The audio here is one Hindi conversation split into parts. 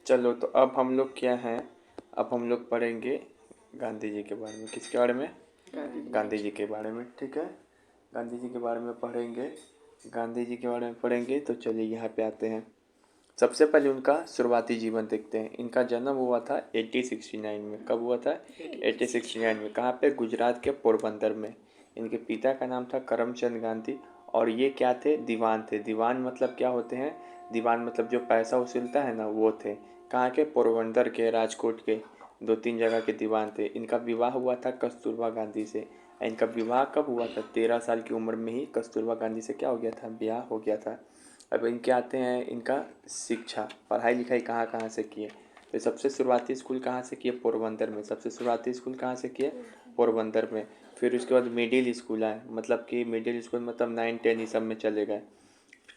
चलो तो अब हम लोग क्या हैं, अब हम लोग पढ़ेंगे गांधी जी के बारे में। किसके बारे में? गांधी जी के बारे में। ठीक है, गांधी जी के बारे में पढ़ेंगे। गांधी जी के बारे में पढ़ेंगे तो चलिए यहाँ पे आते हैं। सबसे पहले उनका शुरुआती जीवन देखते हैं। इनका जन्म हुआ था 1869 में। कब हुआ था? 1869 में। कहाँ पे? गुजरात के पोरबंदर में। इनके पिता का नाम था करमचंद गांधी और ये क्या थे? दीवान थे। दीवान मतलब क्या होते हैं? दीवान मतलब जो पैसा वसूलता है ना, वो थे। कहाँ के? पोरबंदर के, राजकोट के, दो तीन जगह के दीवान थे। इनका विवाह हुआ था कस्तूरबा गांधी से। इनका विवाह कब हुआ था? 13 साल की उम्र में ही कस्तूरबा गांधी से क्या हो गया था? ब्याह हो गया था। अब इनके आते हैं इनका शिक्षा, पढ़ाई लिखाई कहाँ कहाँ से किए। तो सबसे शुरुआती स्कूल कहाँ से किए? पोरबंदर में। सबसे शुरुआती स्कूल कहाँ से किए? पोरबंदर में। फिर उसके बाद मिडिल स्कूल आए, मतलब कि मिडिल स्कूल मतलब 9 10 ये सब में चले गए।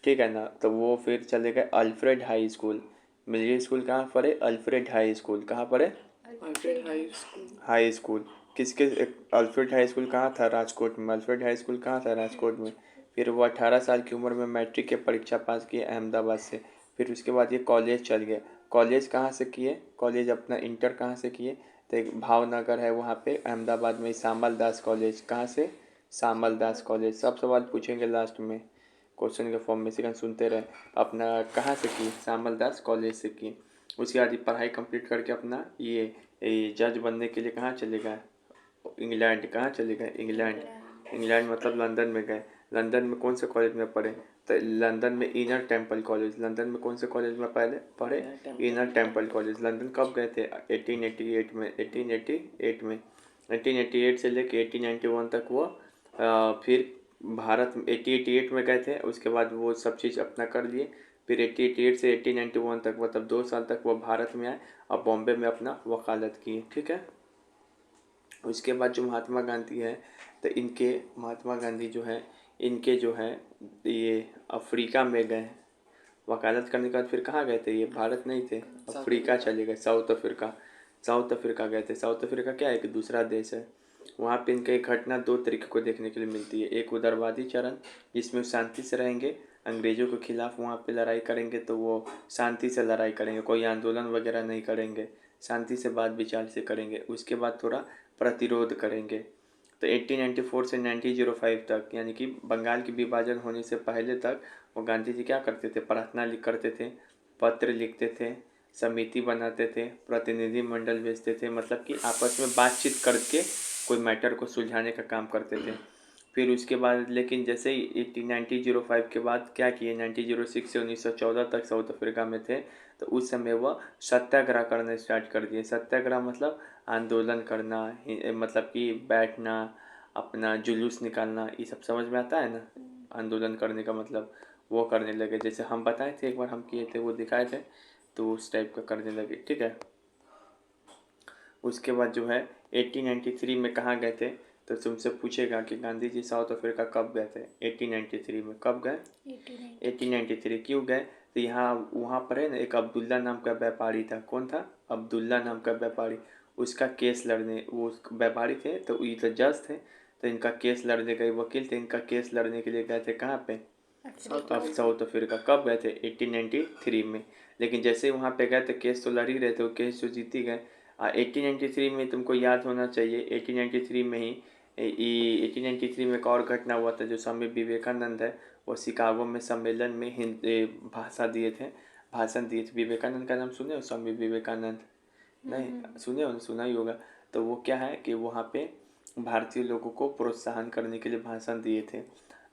ठीक है ना, तो वो फिर चले गए Alfred high school. Middle school कहाँ पढ़े? Alfred high school. कहाँ पढ़े? Alfred high school. High school किसके? अल्फ्रेड हाई स्कूल कहाँ था? राजकोट में। अल्फ्रेड हाई स्कूल कहाँ था? राजकोट में। फिर वो 18 साल की उम्र में मैट्रिक की परीक्षा पास किए अहमदाबाद से। फिर उसके बाद ये कॉलेज चल गए। कॉलेज कहाँ से किए? कॉलेज अपना इंटर कहाँ से किए? तो एक भावनगर है वहाँ पे अहमदाबाद में, श्यामल दास कॉलेज। कहाँ से? श्यामल दास कॉलेज। सब सवाल पूछेंगे लास्ट में क्वेश्चन के फॉर्म में, सेकंड सुनते रहे। अपना कहाँ से की? श्यामल दास कॉलेज से की। उसके बाद ये पढ़ाई कंप्लीट करके अपना ये जज बनने के लिए कहाँ चले गए? इंग्लैंड। कहाँ चले गए? इंग्लैंड। इंग्लैंड मतलब लंदन में गए। लंदन में कौन से कॉलेज में पढ़े? तो लंदन में इनर टेम्पल कॉलेज। लंदन में कौन से कॉलेज में पहले पढ़े? Inner temple college. लंदन कब गए थे? 1888 में। 1888 में 1888 से लेके 1891 तक वो फिर भारत 1888 में गए थे। उसके बाद वो सब चीज़ अपना कर लिए। फिर 1888 से 1891 तक मतलब 2 साल तक वो भारत में आए और बॉम्बे में अपना वकालत किए। ठीक है, उसके बाद जो महात्मा गांधी है, तो इनके महात्मा गांधी जो है, इनके जो है ये अफ्रीका में गए वकालत करने के बाद। फिर कहाँ गए थे? ये भारत नहीं थे, अफ्रीका चले गए, साउथ अफ्रीका। साउथ अफ्रीका गए थे। साउथ अफ्रीका क्या है? एक दूसरा देश है। वहाँ पे इनका एक घटना दो तरीके को देखने के लिए मिलती है। एक उदारवादी चरण, जिसमें शांति से रहेंगे, अंग्रेज़ों के खिलाफ वहाँ पे लड़ाई करेंगे तो वो शांति से लड़ाई करेंगे, कोई आंदोलन वगैरह नहीं करेंगे, शांति से बात विचार से करेंगे। उसके बाद थोड़ा प्रतिरोध करेंगे। तो 1894 से 1905 तक, यानी कि बंगाल की विभाजन होने से पहले तक, वो गांधी जी क्या करते थे? प्रार्थना लिख करते थे, पत्र लिखते थे, समिति बनाते थे, प्रतिनिधि मंडल भेजते थे, मतलब कि आपस में बातचीत करके कोई मैटर को सुलझाने का काम करते थे। फिर उसके बाद लेकिन जैसे ही 1905 के बाद क्या किए? 1906 से 1914 तक साउथ अफ्रीका में थे, तो उस समय वह सत्याग्रह करना स्टार्ट कर दिए। सत्याग्रह मतलब आंदोलन करना, मतलब कि बैठना, अपना जुलूस निकालना, ये सब समझ में आता है ना? आंदोलन करने का मतलब वो करने लगे। जैसे हम बताए थे, एक बार हम किए थे, वो दिखाए थे, तो उस टाइप का करने लगे। ठीक है, उसके बाद जो है 1893 में कहाँ गए थे? तो तुमसे पूछेगा कि गांधी जी साउथ अफ्रीका कब गए थे? 1893 में। कब गए? 1893। क्यों गए? तो यहाँ वहाँ पर है ना, एक अब्दुल्ला नाम का व्यापारी था। कौन था? अब्दुल्ला नाम का व्यापारी। उसका केस लड़ने, वो व्यापारी थे तो ये तो जज थे, तो इनका केस लड़ने गए, वकील थे, इनका केस लड़ने के लिए गए थे कहाँ पे? अब साउथ अफ्रीका। कब गए थे? 1893 में। लेकिन जैसे ही वहाँ पे गए तो केस तो लड़ ही रहे थे, वो केस तो जीत ही गए। 1893 में तुमको याद होना चाहिए, 1893 में ही 1893 में एक और घटना हुआ था। जो स्वामी विवेकानंद है, वो शिकागो में सम्मेलन में भाषण दिए थे। विवेकानंद का नाम सुने हो? स्वामी विवेकानंद? नहीं सुने हो? सुना ही होगा। तो वो क्या है कि वहाँ पे भारतीय लोगों को प्रोत्साहन करने के लिए भाषण दिए थे।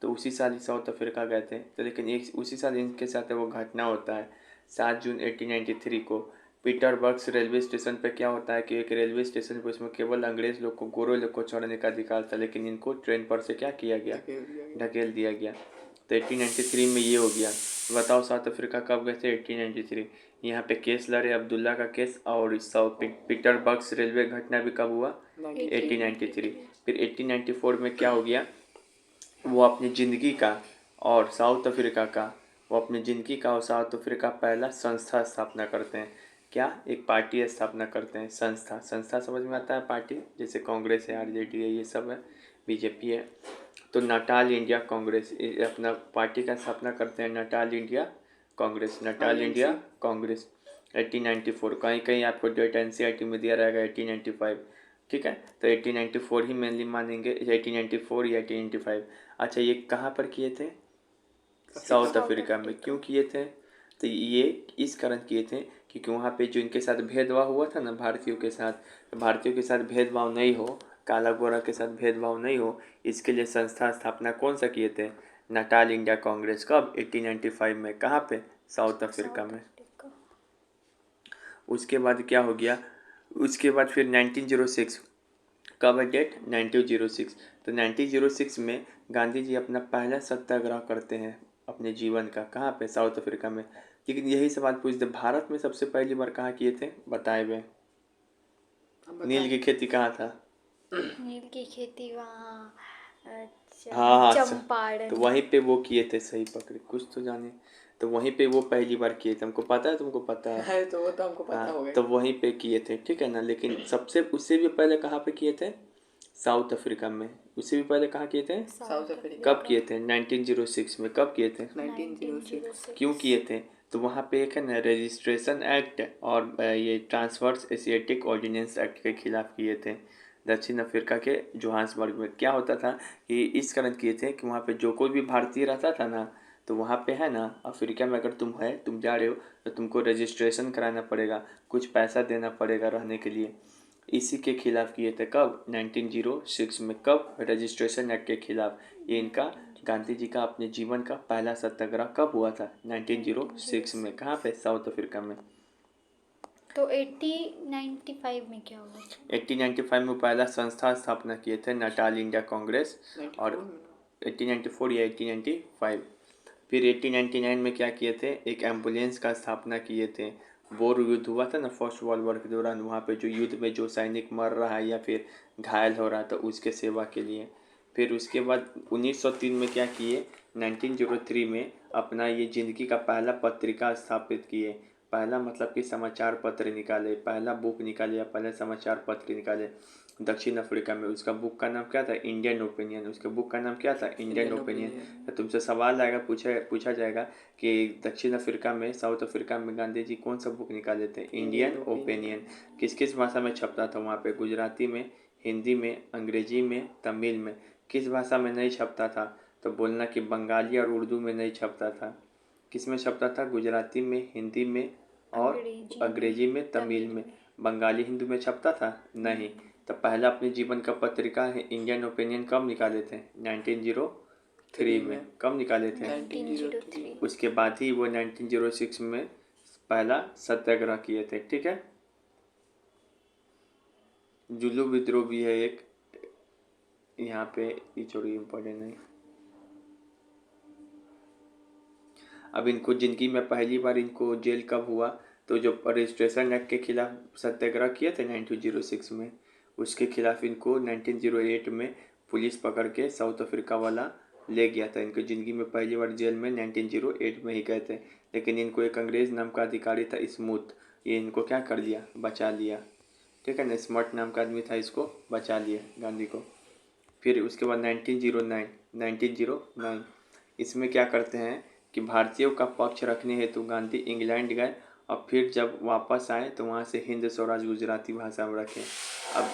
तो उसी साल ही साउथ अफ्रीका गए थे। तो लेकिन एक उसी साल इनके साथ वो घटना होता है। 7 जून 1893 को पीटरबर्ग्स रेलवे स्टेशन पे क्या होता है कि एक रेलवे स्टेशन पे, उसमें केवल अंग्रेज लोग को, गोरे लोग को चढ़ने का अधिकार था, लेकिन इनको ट्रेन पर से क्या किया गया? ढकेल दिया गया। तो 1893 में ये हो गया। बताओ साउथ अफ्रीका कब गए थे? 1893। यहाँ पे केस लड़े, अब्दुल्ला का केस, और साउथ पीटरबर्ग्स रेलवे घटना भी कब हुआ? 1893। फिर 1894 में क्या हो गया? वो अपनी ज़िंदगी का और साउथ अफ्रीका का, वो अपनी ज़िंदगी का और साउथ अफ्रीका पहला संस्था स्थापना करते हैं। क्या? एक पार्टी स्थापना करते हैं। संस्था, संस्था समझ में आता है? पार्टी जैसे कांग्रेस है, आरजेडी है, ये सब है, बीजेपी है। तो नाटाल इंडिया कांग्रेस, अपना पार्टी का स्थापना करते हैं, natal India Congress. Natal India Congress. 1894, कहीं कहीं आपको डेट एनसीईआरटी में दिया रहेगा 1895, ठीक है। तो 1894 ही मेनली मानेंगे, 1894 या 1895। अच्छा, ये कहाँ पर किए थे? साउथ अफ्रीका में। क्यों किए थे? तो ये इस कारण किए थे क्योंकि वहाँ पे जो इनके साथ भेदभाव हुआ था ना भारतीयों के साथ, तो भारतीयों के साथ भेदभाव नहीं हो, काला गोरा के साथ भेदभाव नहीं हो, इसके लिए संस्था स्थापना कौन सा किए थे? Natal India Congress. कब? 1895 में। कहाँ पे? साउथ अफ्रीका में। उसके बाद क्या हो गया? उसके बाद फिर 1906, कब है डेट? 1906। तो 1906 में गांधी जी अपना पहला सत्याग्रह करते हैं अपने जीवन का। कहाँ पे? साउथ अफ्रीका में। लेकिन यही सवाल पूछते, भारत में सबसे पहली बार कहाँ किए थे? बताए हुए। नील की खेती कहाँ था? नील की खेती वहाँ अच्छा हाँ चंपारण तो वहीं पे वो किए थे। सही पकड़े, कुछ तो जाने। तो वहीं पे वो पहली बार किए थे। हमको पता है, तुमको पता है? है तो वो तो हमको पता हो हाँ, गया। तो वहीं पे किए थे, ठीक है ना। लेकिन सबसे उससे भी पहले कहाँ पे किए थे? साउथ अफ्रीका में। उससे भी पहले कहाँ किए थे? साउथ अफ्रीका कब किए थे? 1906 में। कब किए थे? 1906। क्यों किए थे? तो वहाँ पे एक है ना रजिस्ट्रेशन एक्ट और ये ट्रांसवर्स एशियाटिक ऑर्डिनेंस एक्ट के खिलाफ किए थे। दक्षिण अफ्रीका के जोहान्सबर्ग में क्या होता था कि इस कारण किए थे कि वहाँ पे जो कोई भी भारतीय रहता था ना, तो वहाँ पे है ना अफ्रीका में अगर तुम जा रहे हो तो तुमको रजिस्ट्रेशन कराना पड़ेगा, कुछ पैसा देना पड़ेगा रहने के लिए। इसी के खिलाफ किए थे। कब? 1906 में। कब? रजिस्ट्रेशन एक्ट के खिलाफ। ये इनका गांधी जी का अपने जीवन का पहला सत्याग्रह कब हुआ था? 1906 में। कहाँ पे? साउथ अफ्रीका में। तो 1895 में क्या हुआ? 1895 में पहला संस्था स्थापना किए थे नाटाल इंडिया कांग्रेस, और 1894 या 1895। फिर 1899 में क्या किए थे? एक एम्बुलेंस का स्थापना किए थे। बोर युद्ध हुआ था ना फर्स्ट वर्ल्ड वॉर के दौरान, वहाँ पे जो युद्ध में जो सैनिक मर रहा है या फिर घायल हो रहा था उसके सेवा के लिए। फिर उसके बाद 1903 में क्या किए? 1903 में अपना ये ज़िंदगी का पहला पत्रिका स्थापित किए। पहला मतलब कि समाचार पत्र निकाले, पहला बुक निकाले या पहले समाचार पत्र निकाले दक्षिण अफ्रीका में। उसका बुक का नाम क्या था? Indian opinion. उसके बुक का नाम क्या था? Indian opinion. तो तुमसे सवाल आएगा, पूछा जाएगा कि दक्षिण अफ्रीका में, साउथ अफ्रीका में गांधी जी कौन सा बुक निकाले थे? Indian opinion. किस किस भाषा में छपता था वहाँ पे? गुजराती में, हिंदी में, अंग्रेजी में, तमिल में। किस भाषा में नहीं छपता था? तो बोलना कि बंगाली और उर्दू में नहीं छपता था। किस में छपता था? गुजराती में, हिंदी में और अंग्रेजी में, तमिल में। बंगाली हिंदी में छपता था? नहीं। तो पहला अपने जीवन का पत्रिका है इंडियन ओपिनियन कब निकाले थे? 1903 में। कब निकाले थे? 1903। उसके बाद ही वो 1906 में पहला सत्याग्रह किए थे, ठीक है। जुलू विद्रोह भी है एक, यहाँ पे ये छोड़िए, इम्पोर्टेंट नहीं। अब इनको ज़िंदगी में पहली बार इनको जेल कब हुआ? तो जो रजिस्ट्रेशन एक्ट के खिलाफ सत्याग्रह किए थे 1906 में, उसके खिलाफ इनको 1908 में पुलिस पकड़ के साउथ अफ्रीका वाला ले गया था। इनको ज़िंदगी में पहली बार जेल में 1908 में ही गए थे। लेकिन इनको एक अंग्रेज़ नाम का अधिकारी था स्मूथ, ये इनको क्या कर लिया? बचा लिया, ठीक है ना। स्मार्ट नाम का आदमी था, इसको बचा लिया गांधी को। फिर उसके बाद 1909 इसमें क्या करते हैं कि भारतीयों का पक्ष रखने हेतु गांधी इंग्लैंड गए, और फिर जब वापस आए तो वहाँ से हिंद स्वराज गुजराती भाषा में रखे। अब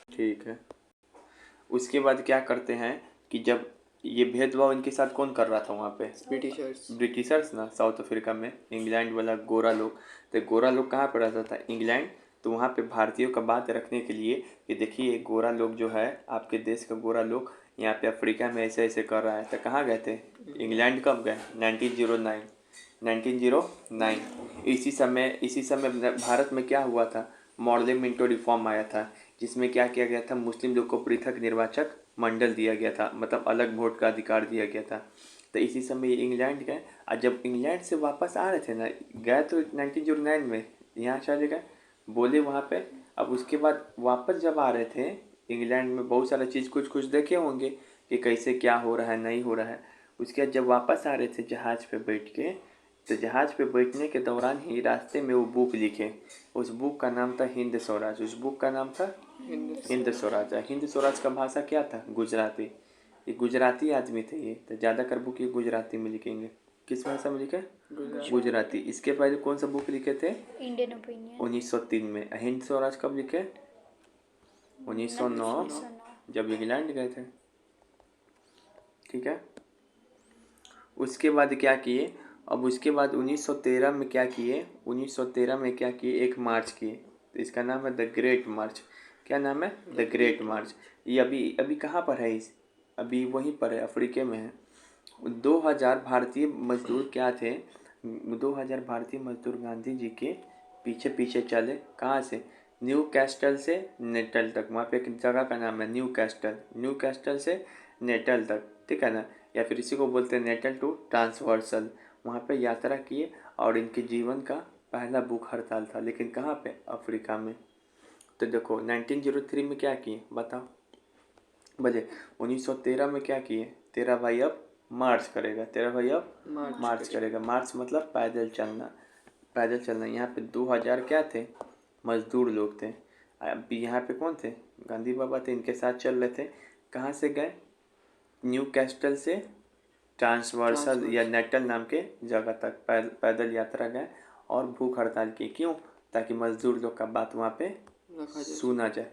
ठीक है। उसके बाद क्या करते हैं कि जब ये भेदभाव इनके साथ कौन कर रहा था वहाँ पे? ब्रिटिशर्स ना, साउथ अफ्रीका में इंग्लैंड वाला गोरा लोग। तो गोरा लोग कहाँ पर रहता था? इंग्लैंड। तो वहाँ पे भारतीयों का बात रखने के लिए कि देखिए गोरा लोग जो है, आपके देश का गोरा लोग यहाँ पे अफ्रीका में ऐसे ऐसे कर रहा है। तो कहाँ गए थे? इंग्लैंड। कब गए? 1909। इसी समय भारत में क्या हुआ था? मॉडल मिंटो रिफॉर्म आया था, जिसमें क्या किया गया था? मुस्लिम लोग को पृथक निर्वाचक मंडल दिया गया था, मतलब अलग वोट का अधिकार दिया गया था। तो इसी समय ये इंग्लैंड गए, और जब इंग्लैंड से वापस आ रहे थे ना, गए तो 1909 में यहाँ चले गए, बोले वहाँ पे। अब उसके बाद वापस जब आ रहे थे इंग्लैंड में, बहुत सारा चीज़ कुछ कुछ देखे होंगे कि कैसे क्या हो रहा है, नहीं हो रहा है। उसके बाद जब वापस आ रहे थे जहाज़ पे बैठ के, तो जहाज़ पे बैठने के दौरान ही रास्ते में वो बुक लिखे। उस बुक का नाम था हिंद स्वराज। उस बुक का नाम था हिंद स्वराज। हिंद स्वराज का भाषा क्या था? गुजराती। ये गुजराती आदमी थे ये, तो ज़्यादातर बुक ये गुजराती में लिखेंगे। किस भाषा में लिखे? गुजरात। गुजराती। इसके पहले कौन सा बुक लिखे थे? इंडियन ओपिनियन 1903 में। हिंद स्वराज कब लिखे? 1909 1909 जब इंग्लैंड गए थे। ठीक है। उसके बाद क्या किए? अब उसके बाद 1913 में क्या किए? 1913 में क्या किए? एक मार्च किए, तो इसका नाम है द ग्रेट मार्च। क्या नाम है? द ग्रेट मार्च। ये अभी अभी कहाँ पर है? अभी वहीं पर है, अफ्रीका में है। 2000 भारतीय मजदूर क्या थे? 2000 भारतीय मजदूर गांधी जी के पीछे पीछे चले। कहाँ से? न्यू कैस्टल से नेटल तक। वहाँ पे एक जगह का नाम है न्यू कैस्टल। न्यू कैस्टल से नेटल तक, ठीक है ना? या फिर इसी को बोलते हैं नेटल टू ट्रांसवर्सल। वहाँ पे यात्रा किए और इनके जीवन का पहला भूख हड़ताल था, लेकिन कहाँ पे? अफ्रीका में। तो देखो 1903 में क्या किए बताओ? बोले 1913 में क्या किए? तेरा भाई अब मार्च करेगा। तेरा भाई अब मार्च करेगा। मार्च मतलब पैदल चलना। पैदल चलना। यहाँ पे 2000 क्या थे? मजदूर लोग थे। अब यहाँ पे कौन थे? गांधी बाबा थे, इनके साथ चल रहे थे। कहाँ से गए? न्यू कैस्टल से ट्रांसवर्सल या नेटल नाम के जगह तक पैदल यात्रा गए और भूख हड़ताल की। क्यों? ताकि मजदूर लोग का बात वहाँ पे सुना जाए।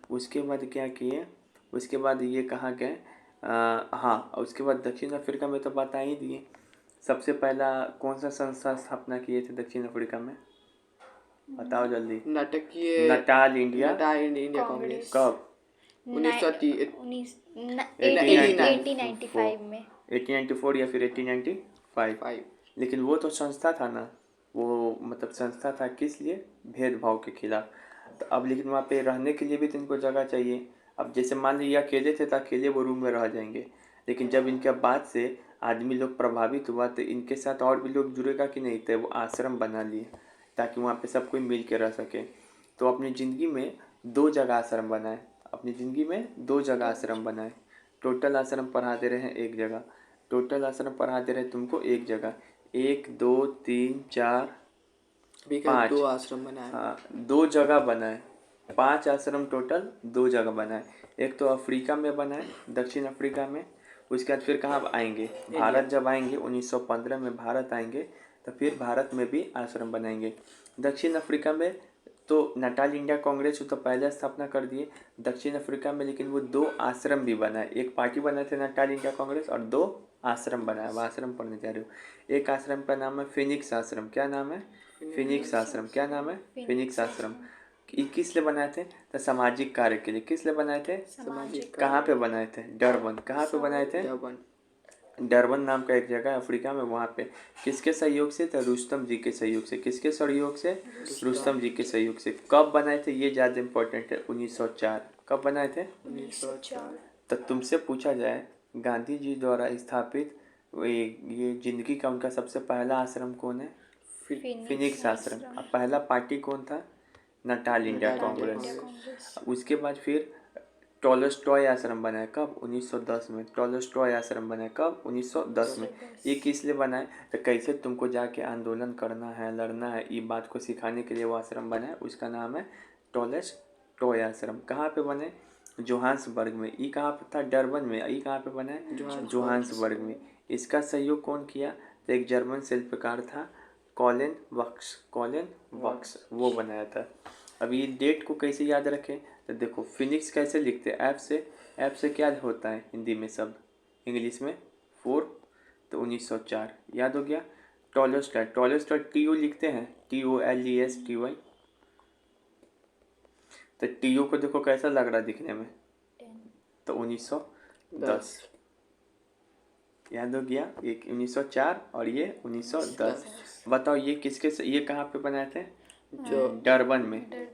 उसके बाद क्या किए? उसके बाद ये कहाँ गए? हाँ, उसके बाद दक्षिण अफ्रीका में तो बता ही दिए। सबसे पहला कौन सा संस्था स्थापना किए थे दक्षिण अफ्रीका में? बताओ जल्दी। नाटकीय नटाल इंडिया इंडिया कांग्रेस। कब? 1895 में। 1894 या फिर 1895। 5 लेकिन वो तो संस्था था ना, वो मतलब संस्था था किस लिए? भेदभाव के खिलाफ। तो अब लेकिन वहाँ पे रहने के लिए भी तो इनको जगह चाहिए। अब जैसे मान लीजिए अकेले थे तो अकेले वो रूम में रह जाएंगे, लेकिन जब इनके बात से आदमी लोग प्रभावित हुआ तो इनके साथ और भी लोग जुड़ेगा कि नहीं? तो वो आश्रम बना लिए ताकि वहाँ पे सब कोई मिल के रह सके। तो अपनी ज़िंदगी में 2 जगह आश्रम बनाए। अपनी ज़िंदगी में 2 जगह आश्रम बनाए। टोटल आश्रम पढ़ा दे रहे हैं एक जगह। टोटल आश्रम पढ़ा दे रहे हैं तुमको एक जगह। 1 2 3 4 5। 2 आश्रम बनाए। हाँ, 2 जगह बनाए। 5 आश्रम टोटल 2 जगह बनाए। एक तो अफ्रीका में बनाए, दक्षिण अफ्रीका में। उसके बाद फिर कहाँ आएंगे? भारत जब आएंगे 1915 में भारत आएंगे तो फिर भारत में भी आश्रम बनाएंगे। दक्षिण अफ्रीका में तो नटाल इंडिया कांग्रेस तो पहले स्थापना कर दिए दक्षिण अफ्रीका में, लेकिन वो 2 आश्रम भी बनाए। एक पार्टी बनाए थे नटाल इंडिया कांग्रेस और 2 आश्रम बनाए। वो आश्रम पढ़ने जा रहे हो। एक आश्रम का नाम है फिनिक्स आश्रम। क्या नाम है? फिनिक्स आश्रम। क्या नाम है? फिनिक्स आश्रम। ये किस लिए बनाए थे? तो सामाजिक कार्य के लिए। किस लिए बनाए थे? सामाजिक कहाँ पे बनाए थे? डरबन। कहाँ पे बनाए थे? डरबन नाम का एक जगह है अफ्रीका में। वहाँ पे किसके सहयोग से? तो रुस्तम जी के सहयोग से। किसके सहयोग से? रुस्तम जी के सहयोग से। कब बनाए थे ये ज़्यादा इम्पोर्टेंट है। 1904। कब बनाए थे? 1904। तो तुमसे पूछा जाए गांधी जी द्वारा स्थापित ये जिंदगी का उनका सबसे पहला आश्रम कौन है? फिनिक्स आश्रम। अब पहला पार्टी कौन था? Natal India Congress. उसके बाद फिर टॉलस्टॉय आश्रम बनाए। कब? 1910 में। टॉलस्टॉय आश्रम बनाए। कब? 1910 में। ये किस लिए बनाए? तो कैसे तुमको जाके आंदोलन करना है, लड़ना है, ये बात को सिखाने के लिए वो आश्रम बनाए। उसका नाम है टॉलस्टॉय आश्रम। कहाँ पे बने? जोहान्सबर्ग में। ये कहाँ पे था? डरबन में। ये कहाँ पे बना है? जोहान्सबर्ग में। इसका सहयोग कौन किया? तो एक जर्मन शिल्पकार था कॉलेन वक्स, वो बनाया था। अब ये डेट को कैसे याद रखें? तो देखो फिनिक्स कैसे लिखते हैं? ऐप से क्या होता है हिंदी में शब्द? इंग्लिश में 4, तो 1904 याद हो गया। टॉलस्टॉय TO लिखते हैं, TOLESTY। तो TO को देखो कैसा लग रहा है दिखने में? तो 1910 याद हो गया। एक 1904 और ये 1910। बताओ ये किसके से, ये कहाँ पे बनाए थे? जो डरबन में।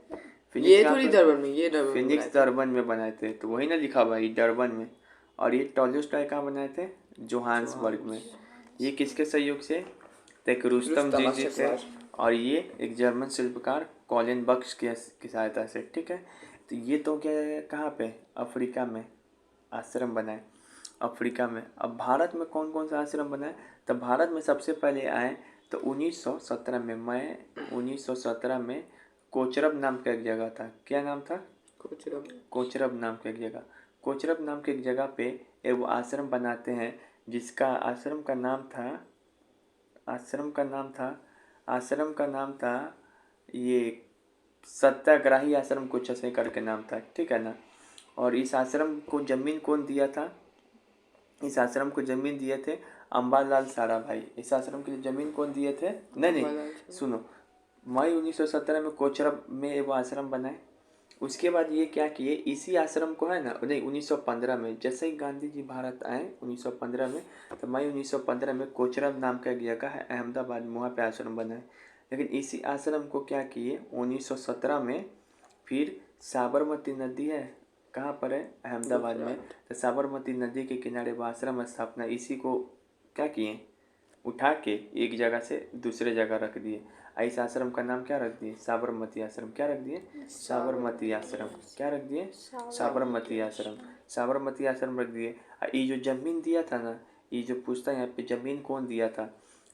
ये थोड़ी डरबन में, ये डरबन में फिनिक्स डरबन में बनाए थे, तो वही ना लिखा हुआ है डरबन में। और ये टॉलस्टॉय कहाँ बनाए थे? जोहान्सबर्ग में। ये किसके सहयोग से? तो एक रुस्तम जी थे और ये एक जर्मन शिल्पकार कॉलिन बक्स की सहायता से। ठीक है। तो ये तो क्या है? कहाँ पे? अफ्रीका में आश्रम बनाए। अफ्रीका में। अब भारत में कौन कौन सा आश्रम बनाए? तो भारत में सबसे पहले आए तो 1917 में। 1917 में कोचरब नाम का एक जगह था। क्या नाम था? कोचरब नाम का एक जगह। कोचरब नाम के एक जगह पे एक वो आश्रम बनाते हैं जिसका आश्रम का नाम था आश्रम का नाम था आश्रम का नाम था ये सत्याग्रही आश्रम, कुछ ऐसे करके नाम था, ठीक है ना। और इस आश्रम को ज़मीन कौन दिया था? इस आश्रम को ज़मीन दिए थे अम्बालाल साराभाई। इस आश्रम के लिए ज़मीन कौन दिए थे? नहीं, सुनो, मई 1917 में कोचरब में वो आश्रम बनाए। उसके बाद ये क्या किए, इसी आश्रम को है ना, नहीं 1915 में जैसे ही गांधी जी भारत आए 1915 में, तो मई 1915 में कोचरब नाम का एक जगह है अहमदाबाद में, वहाँ पे आश्रम बनाए। लेकिन इसी आश्रम को क्या किए 1917 में, फिर साबरमती नदी है, कहाँ पर है? अहमदाबाद में। तो साबरमती नदी के किनारे वो आश्रम स्थापना, इसी को क्या किए, उठा के एक जगह से दूसरे जगह रख दिए। इस आश्रम का नाम क्या रख दिए? साबरमती आश्रम। क्या रख दिए? साबरमती आश्रम। क्या रख दिए? साबरमती आश्रम। साबरमती आश्रम रख दिए। ये जो जमीन दिया था ना, ये जो पूछता है यहाँ पे जमीन कौन दिया था,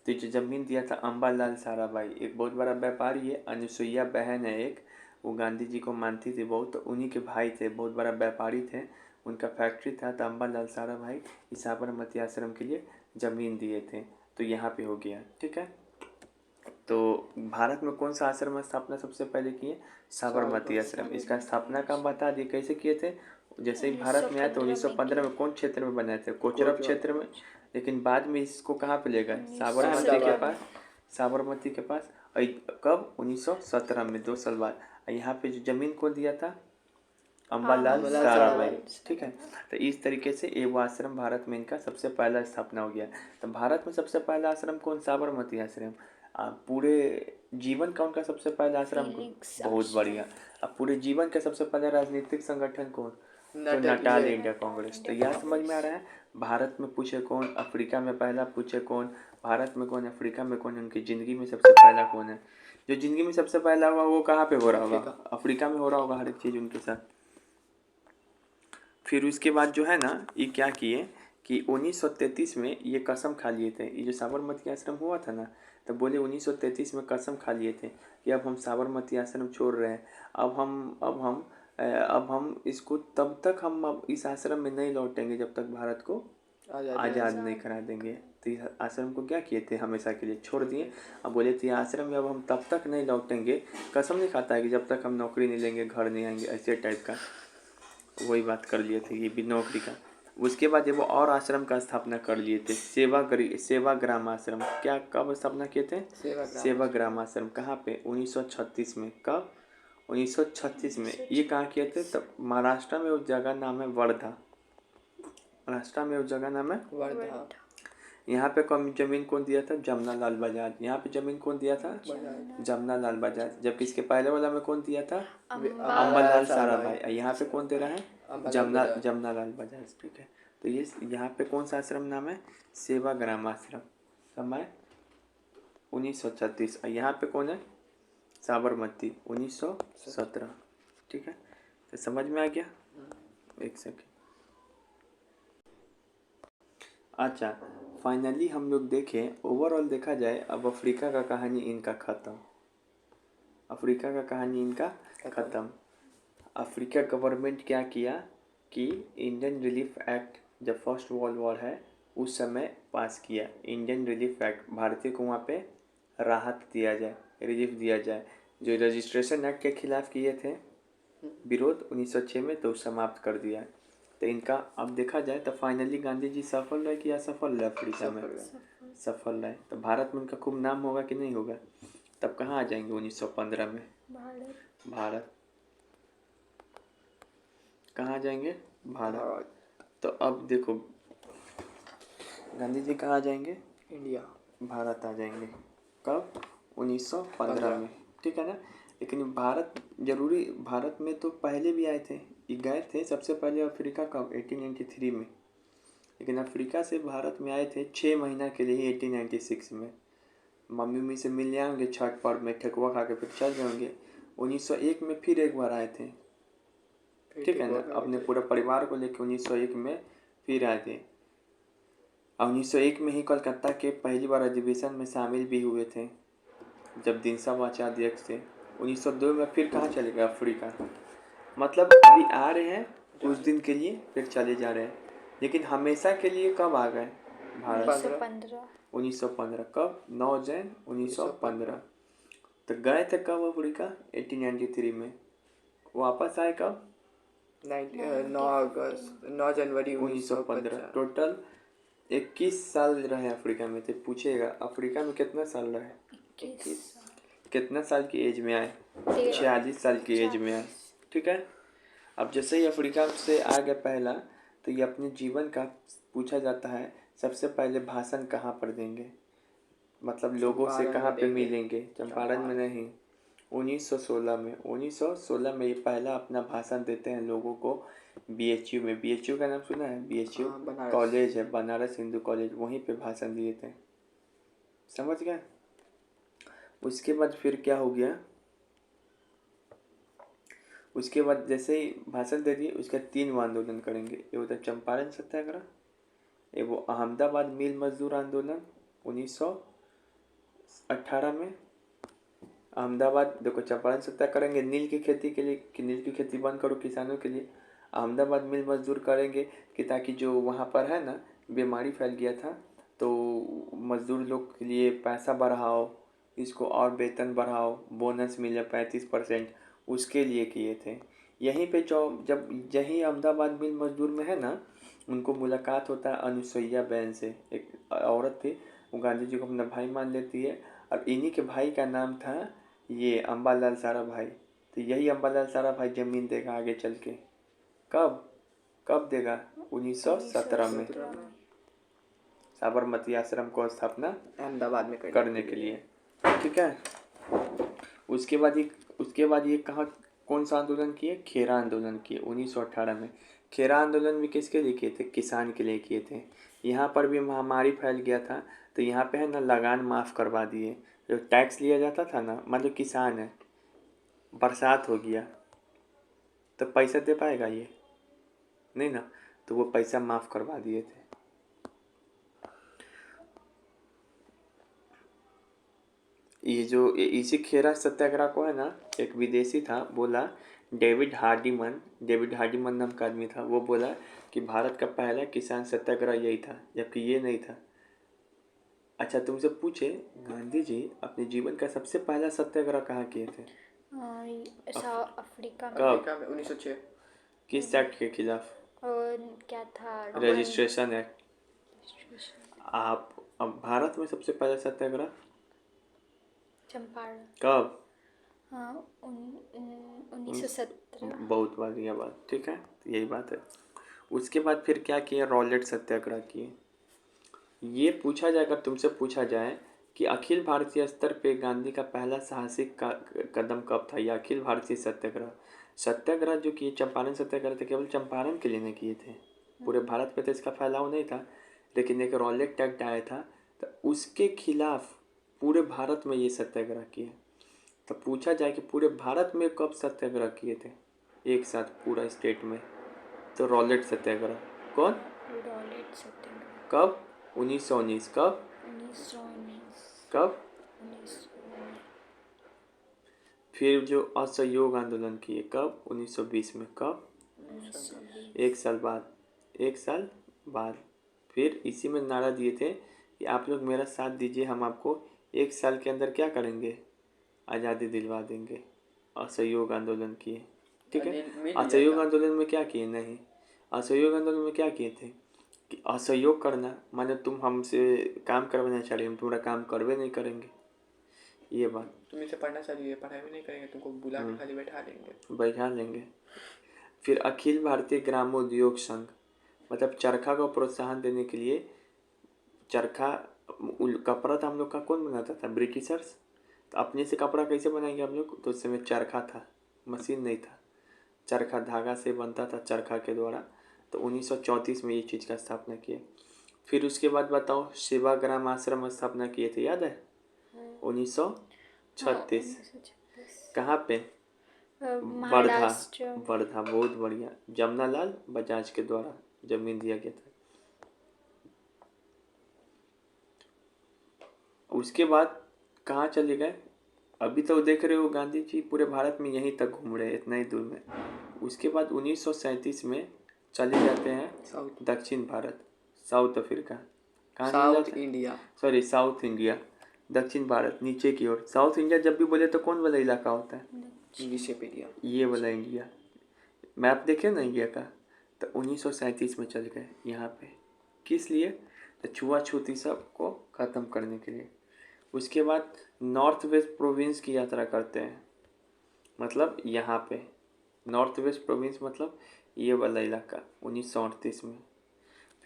तो जो जमीन दिया था अम्बालाल साराभाई, एक बहुत बड़ा व्यापारी है, अनुसुईया बहन है एक, वो गांधी जी को मानती थी बहुत, तो उन्हीं के भाई थे, बहुत बड़ा व्यापारी थे, उनका फैक्ट्री था। तो अम्बालाल साराभाई इस साबरमती आश्रम के लिए ज़मीन दिए थे। तो यहाँ पे हो गया, ठीक है। तो भारत में कौन सा आश्रम स्थापना सबसे पहले किए? साबरमती आश्रम। इसका स्थापना कब बता दिए, कैसे किए थे? जैसे ही भारत में आए तो 1915 में कौन क्षेत्र में बनाए थे? कोचरब क्षेत्र में। लेकिन बाद में इसको कहाँ पे ले गए? साबरमती के पास। साबरमती के पास। और कब? 1917 में, 2 साल बाद। यहाँ पे जो जमीन को दिया था अम्बालाल साराभाई, ठीक है। तो इस तरीके से ये वो आश्रम भारत में इनका सबसे पहला स्थापना हो गया। तो भारत में सबसे पहला आश्रम कौन? साबरमती आश्रम। पूरे जीवन का उनका सबसे पहला आश्रम कौन? बहुत बढ़िया। अब पूरे जीवन का सबसे पहला राजनीतिक संगठन कौन? तो नाटाल इंडिया कांग्रेस। तो यह समझ में आ रहा है, भारत में पूछे कौन, अफ्रीका में पहला पूछे कौन, भारत में कौन, अफ्रीका में कौन, उनकी ज़िंदगी में सबसे पहला कौन है। जो ज़िंदगी में सबसे पहला हुआ वो कहाँ पे हो रहा होगा? अफ्रीका में हो रहा होगा हर एक चीज़ उनके साथ। फिर उसके बाद जो है ना, ये क्या किए कि 1933 में ये कसम खा लिए थे, ये जो साबरमती आश्रम हुआ था ना, तो बोले 1933 में कसम खा लिए थे कि अब हम साबरमती आश्रम छोड़ रहे हैं, अब हम इसको तब तक हम अब इस आश्रम में नहीं लौटेंगे जब तक भारत को आज़ाद नहीं करा देंगे। तो इस आश्रम को क्या किए थे, हमेशा के लिए छोड़ दिए। अब बोले थे आश्रम में अब हम तब तक नहीं लौटेंगे, कसम नहीं खाता है कि जब तक हम नौकरी नहीं लेंगे, घर नहीं आएंगे, ऐसे टाइप का वही बात कर लिए थे, ये भी नौकरी का। उसके बाद वो और आश्रम का स्थापना कर लिए थे, सेवाग्राम आश्रम। क्या कब स्थापना किए थे? सेवाग्राम आश्रम। कहाँ पे? 1936 में। कब? 1936 में। ये कहाँ किए थे? तब महाराष्ट्र में उस जगह नाम है वर्धा। महाराष्ट्र में उस जगह नाम है वर्धा। यहाँ पे कम जमीन कौन दिया था? जमनालाल बजाज। यहाँ पे जमीन कौन दिया था? जमनालाल बजाज। जबकि इसके पहले वाला में कौन दिया था? अम्बालाल साराभाई। यहाँ पे कौन दे रहा है? जमनालाल बजाज, ठीक है। तो ये यहाँ पे कौन सा आश्रम नाम है? सेवाग्राम आश्रम। समय 1936। यहाँ पे कौन है? साबरमती 1917, ठीक है। तो समझ में आ गया? एक सेकेंड। अच्छा, फाइनली हम लोग देखें, ओवरऑल देखा जाए, अब अफ्रीका का कहानी इनका ख़त्म। अफ्रीका का कहानी इनका ख़त्म। अफ्रीका गवर्नमेंट क्या किया कि इंडियन रिलीफ एक्ट, जब फर्स्ट वर्ल्ड वॉर है उस समय पास किया इंडियन रिलीफ एक्ट, भारतीय को वहाँ पे राहत दिया जाए, रिलीफ दिया जाए। जो रजिस्ट्रेशन एक्ट के खिलाफ किए थे विरोध 1906 में, तो समाप्त कर दिया। तो इनका अब देखा जाए तो फाइनली गांधी जी सफल रहे कि असफल रहे? अफ्रीका में सफल रहे। तो भारत में उनका खूब नाम होगा कि नहीं होगा? तब कहाँ आ जाएंगे 1915 में? भारत। कहाँ आ जाएंगे? भारत। तो अब देखो गांधी जी कहाँ आ जाएंगे? इंडिया। भारत आ जाएंगे। कब? 1915 में, ठीक है ना। लेकिन भारत जरूरी, भारत में तो पहले भी आए थे, ये गए थे सबसे पहले अफ्रीका कब? 1893 में। लेकिन अफ्रीका से भारत में आए थे 6 महीना के लिए ही 1896 में। मम्मी उम्मी से मिल जाएंगे, छठ पर्व में ठेकुआ खा के फिर चल जाएंगे। 1901 में फिर एक बार आए थे, ठीक है ना, अपने पूरे परिवार को लेकर 1901 में फिर आए थे। 1901 में ही कलकत्ता के पहली बार अधिवेशन में शामिल भी हुए थे, जब दिनसा वाचा अध्यक्ष थे। 1902 में फिर कहाँ चले गए? अफ्रीका। मतलब अभी आ रहे हैं कुछ दिन के लिए, फिर चले जा रहे हैं, लेकिन हमेशा के लिए कब आ गए? भारत 1915 1915 कब 9 जैन 1915। तो गए थे कब अफ्रीका 1893 में, वापस आए कब 9 जनवरी 1915। 1950। टोटल 21 साल रहे अफ्रीका में। तो पूछेगा अफ्रीका में कितना साल रहे, 21 कितना साल की एज में आए, 13 46 साल की एज में आए। ठीक है। अब जैसे ही अफ्रीका से आ गया पहला, तो ये अपने जीवन का पूछा जाता है सबसे पहले भाषण कहाँ पर देंगे, मतलब लोगों से चंपारण कहाँ में पे देंगे। मिलेंगे। चंपारण में नहीं, 1916 में। 1916 में ये पहला अपना भाषण देते हैं लोगों को बीएचयू में। बीएचयू का नाम सुना है? बीएचयू हाँ, बनारस। कॉलेज है, बनारस हिंदू कॉलेज, वहीं पे भाषण दिए थे। समझ गए? उसके बाद फिर क्या हो गया, उसके बाद जैसे ही भाषण दे दिए उसका 3 वो आंदोलन करेंगे। एक होता है चंपारण सत्याग्रह, एक वो अहमदाबाद मिल मजदूर आंदोलन 1918 में। अहमदाबाद देखो, चंपारण सत्याग्रह करेंगे नील की खेती के लिए कि नील की खेती बंद करो किसानों के लिए। अहमदाबाद मिल मजदूर करेंगे कि ताकि जो वहाँ पर है ना बीमारी फैल गया था, तो मजदूर लोग के लिए पैसा बढ़ाओ, इसको और वेतन बढ़ाओ, बोनस मिले 35%, उसके लिए किए थे। यहीं पे जब यहीं अहमदाबाद मिल मजदूर में है ना, उनको मुलाकात होता है अनुसुईया बहन से। एक औरत थी, वो गांधी जी को अपना भाई मान लेती है, और इन्हीं के भाई का नाम था ये अम्बालाल साराभाई। तो यही अम्बालाल साराभाई जमीन देगा आगे चल के। कब कब देगा? 1917 में, 1917 में। साबरमती आश्रम को स्थापना अहमदाबाद में करने के लिए। ठीक है। उसके बाद ये कहाँ कौन सा आंदोलन किए? खेरा आंदोलन किए 1918 में। खेरा आंदोलन भी किसके लिए किए थे? किसान के लिए किए थे। यहाँ पर भी महामारी फैल गया था, तो यहाँ पे है ना लगान माफ़ करवा दिए। जो टैक्स लिया जाता था ना, मान लो किसान है, बरसात हो गया तो पैसा दे पाएगा ये? नहीं ना, तो वो पैसा माफ़ करवा दिए थे। ये जो इसी खेरा सत्याग्रह को है ना, एक विदेशी था, बोला डेविड हार्डिमन नाम का आदमी था, वो बोला कि भारत का पहला किसान सत्याग्रह यही था, जबकि ये नहीं था। अच्छा, तुमसे पूछे गांधी जी अपने जीवन का सबसे पहला सत्याग्रह कहाँ किए थे? अफ्रीका में। कब? अमेरिका में 1906। किस एक्ट के खिलाफ? और क्या था? Registration act. आप अब भारत में सबसे पहला सत्याग्रह चंपारण। कब? हाँ 1917। बहुत बढ़िया बात। ठीक है, तो यही बात है। उसके बाद फिर क्या किए? रॉलेट सत्याग्रह किए। ये पूछा जाए, अगर तुमसे पूछा जाए कि अखिल भारतीय स्तर पे गांधी का पहला साहसिक कदम कब था, या अखिल भारतीय सत्याग्रह जो किए, चंपारण सत्याग्रह थे, केवल चंपारण के लिए नहीं किए थे, पूरे भारत में तो इसका फैलाव नहीं था, लेकिन एक रॉलेट एक्ट आया था, तो उसके खिलाफ पूरे भारत में ये सत्याग्रह किए। तो पूछा जाए कि पूरे भारत में कब सत्याग्रह किए थे एक साथ पूरा स्टेट में, तो रॉलेट सत्याग्रह। कौन? रॉलेट सत्याग्रह कब? 1919। कब? 1919। कब? 1919। फिर जो असहयोग आंदोलन किए कब? 1920 में। कब? 1920। एक साल बाद। फिर इसी में नारा दिए थे कि आप लोग मेरा साथ दीजिए, हम आपको 1 साल के अंदर क्या करेंगे? आज़ादी दिलवा देंगे। असहयोग आंदोलन किए। ठीक है। असहयोग आंदोलन में क्या किए? नहीं, असहयोग आंदोलन में क्या किए थे कि असहयोग करना माने तुम हमसे काम करवाना चाह रहे, हम तुम्हारा काम करवे नहीं करेंगे, ये बात। तुम इसे पढ़ना चाहिए, पढ़ाई भी नहीं करेंगे, तुमको बुला के खाली बैठा लेंगे। फिर अखिल भारतीय ग्रामोद्योग संघ, मतलब चरखा को प्रोत्साहन देने के लिए, चरखा कपड़ा था हम लोग का, कौन बनाता था? ब्रिटिशर्स। तो अपने से कपड़ा कैसे बनाएंगे हम लोग? तो उस समय चरखा था, मशीन नहीं था, चरखा धागा से बनता था, चरखा के द्वारा। तो 1934 में ये चीज़ का स्थापना किए। फिर उसके बाद बताओ, सेवाग्राम आश्रम स्थापना किए थे, याद है? 1936। कहाँ पे? वर्धा। वर्धा, बहुत बढ़िया। जमनालाल बजाज के द्वारा जमीन दिया गया था। उसके बाद कहाँ चले गए? अभी तो देख रहे हो गांधी जी पूरे भारत में यहीं तक घूम रहे हैं, इतना ही दूर में। उसके बाद 1937 में चले जाते हैं दक्षिण भारत, साउथ अफ्रीका। कहाँ साउथ जाता है? इंडिया। सॉरी, साउथ इंडिया, दक्षिण भारत, नीचे की ओर। साउथ इंडिया जब भी बोले तो कौन वाला इलाका होता है? विकिपीडिया। ये वाला इंडिया। मैप देखे ना इंडिया का, तो 1937 में चल गए यहाँ पे। किस लिए? तो छुआछूती सब को ख़त्म करने के लिए। उसके बाद नॉर्थ वेस्ट प्रोविंस की यात्रा करते हैं, मतलब यहाँ पे नॉर्थ वेस्ट प्रोविंस मतलब ये वाला इलाका 1938 में।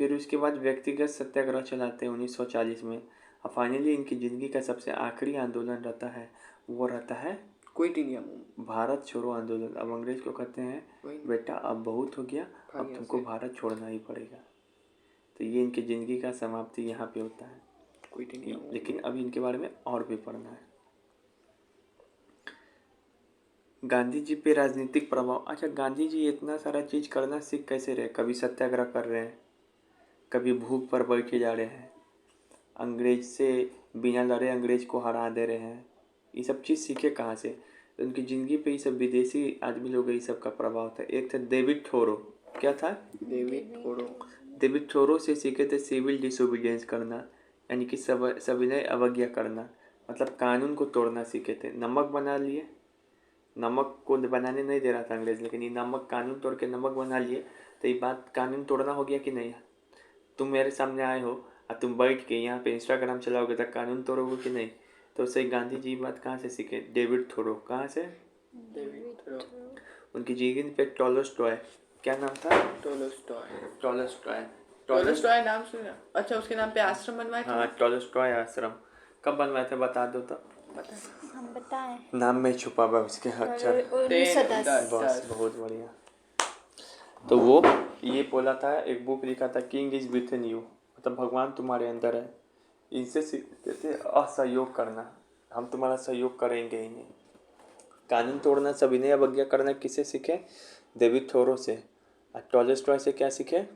फिर उसके बाद व्यक्तिगत सत्याग्रह चलाते हैं 1940 में। और फाइनली इनकी ज़िंदगी का सबसे आखिरी आंदोलन रहता है, वो रहता है क्विट इंडिया मूवमेंट। भारत छोड़ो आंदोलन। अब अंग्रेज को कहते हैं वही। बेटा अब बहुत हो गया, अब तुमको भारत छोड़ना ही पड़ेगा। तो ये इनकी ज़िंदगी का समाप्ति यहाँ पे होता है। Quit India movement. लेकिन अभी इनके बारे में और भी पढ़ना है। गांधी जी पे राजनीतिक प्रभाव। अच्छा, गांधी जी इतना सारा चीज़ करना सीख कैसे रहे? कभी सत्याग्रह कर रहे हैं, कभी भूख पर बैठे जा रहे हैं, अंग्रेज से बिना लड़े अंग्रेज को हरा दे रहे हैं। ये सब चीज़ सीखे कहाँ से? तो उनकी ज़िंदगी पे ये सब विदेशी आदमी लोग ये सब का प्रभाव था। एक था डेविड थोरो। क्या था? David Thoreau. डेविड थोरो से सीखे थे सिविल डिसोबीडियंस करना, यानी कि सविनय अवज्ञा करना, मतलब कानून को तोड़ना सीखे थे। नमक बना लिए, नमक को बनाने नहीं दे रहा था अंग्रेज, लेकिन ये नमक कानून तोड़ के नमक बना लिए। तो ये बात कानून तोड़ना हो गया कि नहीं? तुम मेरे सामने आए हो और तुम बैठ के यहाँ पे इंस्टाग्राम चलाओगे तो कानून तोड़ोगे कि नहीं? तो उससे गांधी जी बात कहाँ से सीखे? David Thoreau. कहाँ से? David Thoreau. उनकी जीवन पे टॉलस्टॉय। क्या नाम था? टोलस्टॉय। टॉलस्टॉय। टोलस्टॉय नाम सुना? अच्छा, उसके नाम पे आश्रम बनवाए थे। हाँ, टॉलस्टॉय आश्रम कब बनवाए थे बता दो तो। पता है। हम बताएं। नाम में छुपा हुआ उसके अक्षर। 1910। बस, बहुत बढ़िया। तो वो ये बोला था, एक बुक लिखा था, king is with in you, मतलब भगवान तुम्हारे अंदर है। इनसे सीखते थे असहयोग करना, हम तुम्हारा सहयोग करेंगे ही नहीं। कानून तोड़ना, सविनय अवज्ञा करना किससे सीखे? डेविड थोरो से। और टॉलस्टॉय से क्या सीखे?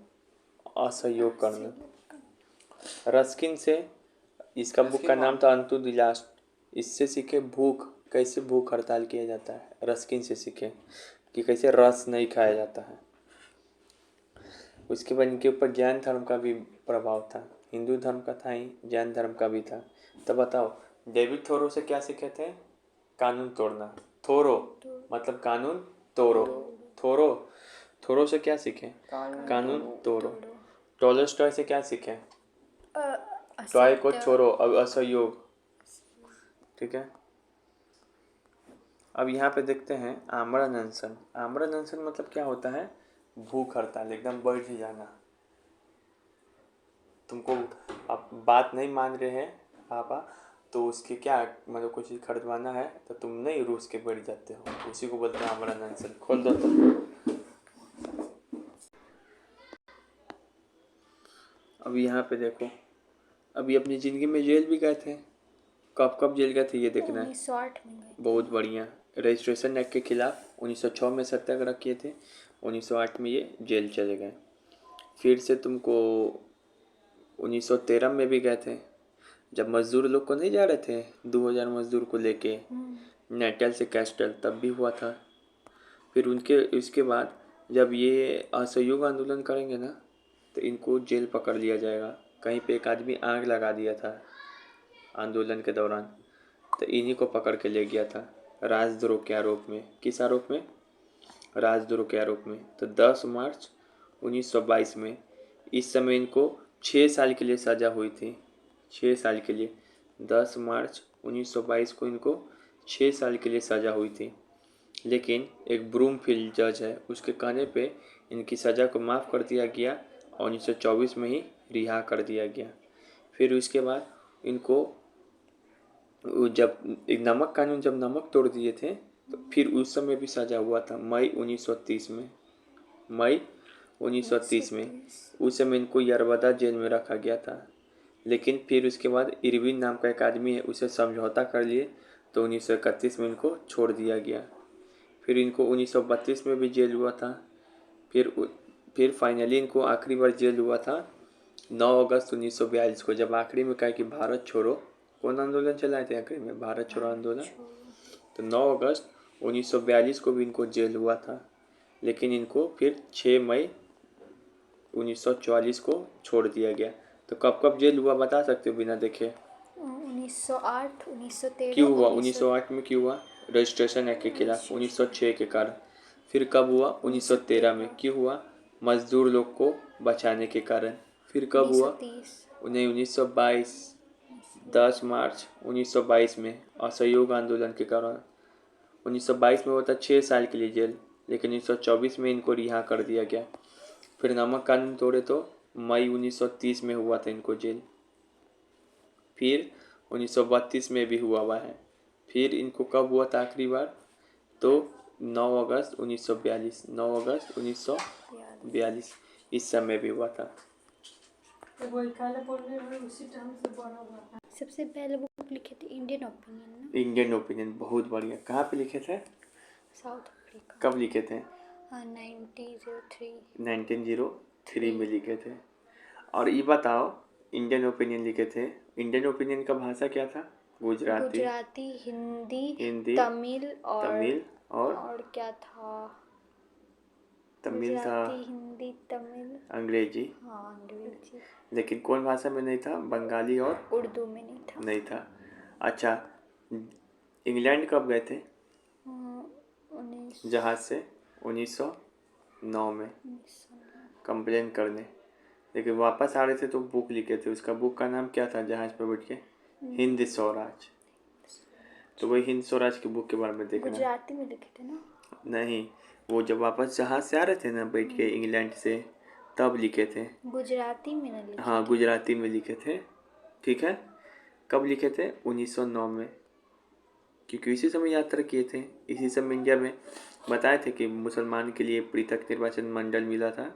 असहयोग करना। रस्किन से, इसका बुक का नाम था अनटू द लास्ट। इससे सीखे भूख, कैसे भूख हड़ताल किया जाता है। रस्किन से सीखे कि कैसे रस नहीं खाया जाता है। उसके बाद इनके ऊपर जैन धर्म का भी प्रभाव था। हिंदू धर्म का था ही, जैन धर्म का भी था। तो बताओ, डेविड थोरो से क्या सीखे थे? कानून तोड़ना। थोरो मतलब कानून तोड़ो। थोरो, थोरो से क्या सीखे? कानून तोड़ो। टॉलस्टॉय से क्या सीखे? टॉय को छोड़ो, अब असहयोग। ठीक है। अब यहाँ पे देखते हैं आमरण अनशन। आमरण अनशन मतलब क्या होता है? भूख हड़ताल, एकदम बैठ ही जाना। तुमको आप बात नहीं मान रहे हैं पापा, तो उसके क्या मतलब कुछ चीज़ खरीदवाना है तो तुम नहीं रूस के बैठ जाते हो, उसी को बोलते हैं आमरण अनशन। खोल दो तो। अब यहाँ पे देखो, अभी अपनी ज़िंदगी में जेल भी गए थे। कब कब जेल गए थे ये देखना है। 1908 में गए। बहुत बढ़िया। रजिस्ट्रेशन एक्ट के खिलाफ 1906 में सत्याग्रह किए थे, 1908 में ये जेल चले गए। फिर से तुमको 1913 में भी गए थे, जब मज़दूर लोग को नहीं जा रहे थे 2000 मज़दूर को लेके नेटल से कैस्टल, तब भी हुआ था। फिर उसके बाद जब ये असहयोग आंदोलन करेंगे ना, तो इनको जेल पकड़ लिया जाएगा। कहीं पे एक आदमी आग लगा दिया था आंदोलन के दौरान, तो इन्हीं को पकड़ के ले गया था राजद्रोह के आरोप में। किस आरोप में? राजद्रोह के आरोप में। तो 10 मार्च 1922 में, इस समय इनको 6 साल के लिए सज़ा हुई थी। 6 साल के लिए 10 मार्च 1922 को इनको 6 साल के लिए सज़ा हुई थी। लेकिन एक ब्रूमफील्ड जज है, उसके कहने पे इनकी सज़ा को माफ़ कर दिया गया और 1924 में ही रिहा कर दिया गया। फिर उसके बाद इनको जब एक नमक कानून, जब नमक तोड़ दिए थे, तो फिर उस समय भी सज़ा हुआ था मई 1930 में। मई 1930 में उस समय इनको यरवदा जेल में रखा गया था। लेकिन फिर उसके बाद इरविन नाम का एक आदमी है, उसे समझौता कर लिए, तो 1931 में इनको छोड़ दिया गया। फिर इनको 1932 में भी जेल हुआ था। फिर फाइनली इनको आखिरी बार जेल हुआ था 9 अगस्त 1942 को, जब आखिरी में कहा कि भारत छोड़ो। कौन आंदोलन चलाए थे आखिरी में? भारत छोड़ो आंदोलन। तो 9 अगस्त 1942 को भी इनको जेल हुआ था। लेकिन इनको फिर 6 मई 1944 को छोड़ दिया गया। तो कब कब जेल हुआ बता सकते हो बिना देखे? 1908, 1913, क्यों हुआ 1908 में? क्यों हुआ? रजिस्ट्रेशन एक्ट के खिलाफ। 1906 के कारण। फिर कब हुआ? 1913 में। क्यों हुआ? मजदूर लोग को बचाने के कारण। फिर कब हुआ? 1930, उन्हें 1922 10 मार्च 1922 में असहयोग आंदोलन के कारण। 1922 में होता 6 साल के लिए जेल, लेकिन 1924 में इनको रिहा कर दिया गया। फिर नमक कानून तोड़े तो मई 1930 में हुआ था इनको जेल। फिर 1932 में भी हुआ है। फिर इनको कब हुआ था आखिरी बार? तो 9 अगस्त 1942, 9 अगस्त 1942 इस समय भी हुआ था। सबसे पहले बुक लिखे थे इंडियन ओपिनियन ना, इंडियन ओपिनियन, बहुत बढ़िया। कहाँ पे लिखे थे? South Africa. कब लिखे थे? 1903। 1903 में लिखे थे। और ये बताओ, इंडियन ओपिनियन लिखे थे, इंडियन ओपिनियन का भाषा क्या था? गुजराती, हिंदी, तमिल और क्या था? तमिल था, गुजराती, हिंदी, तमिल, अंग्रेजी। हाँ अंग्रेजी। लेकिन कौन भाषा में नहीं था? बंगाली और उर्दू में नहीं था। अच्छा, इंग्लैंड कब गए थे 1909 जहाज से? 1909 में कंप्लेन करने। लेकिन वापस आ रहे थे तो बुक लिखे थे। उसका बुक का नाम क्या था जहाज पर बैठ के? हिंद स्वराज। तो वही हिंद स्वराज की बुक के बारे में देखना। गुजराती में लिखे थे ना? नहीं, वो जब वापस जहाज से आ रहे थे ना बैठ के इंग्लैंड से, तब लिखे थे। गुजराती में ना लिखे हाँ, थे। गुजराती में लिखे थे। ठीक है, कब लिखे थे? 1909 में, क्योंकि इसी समय यात्रा किए थे। इसी समय इंडिया में बताए थे कि मुसलमान के लिए पृथक निर्वाचन मंडल मिला था,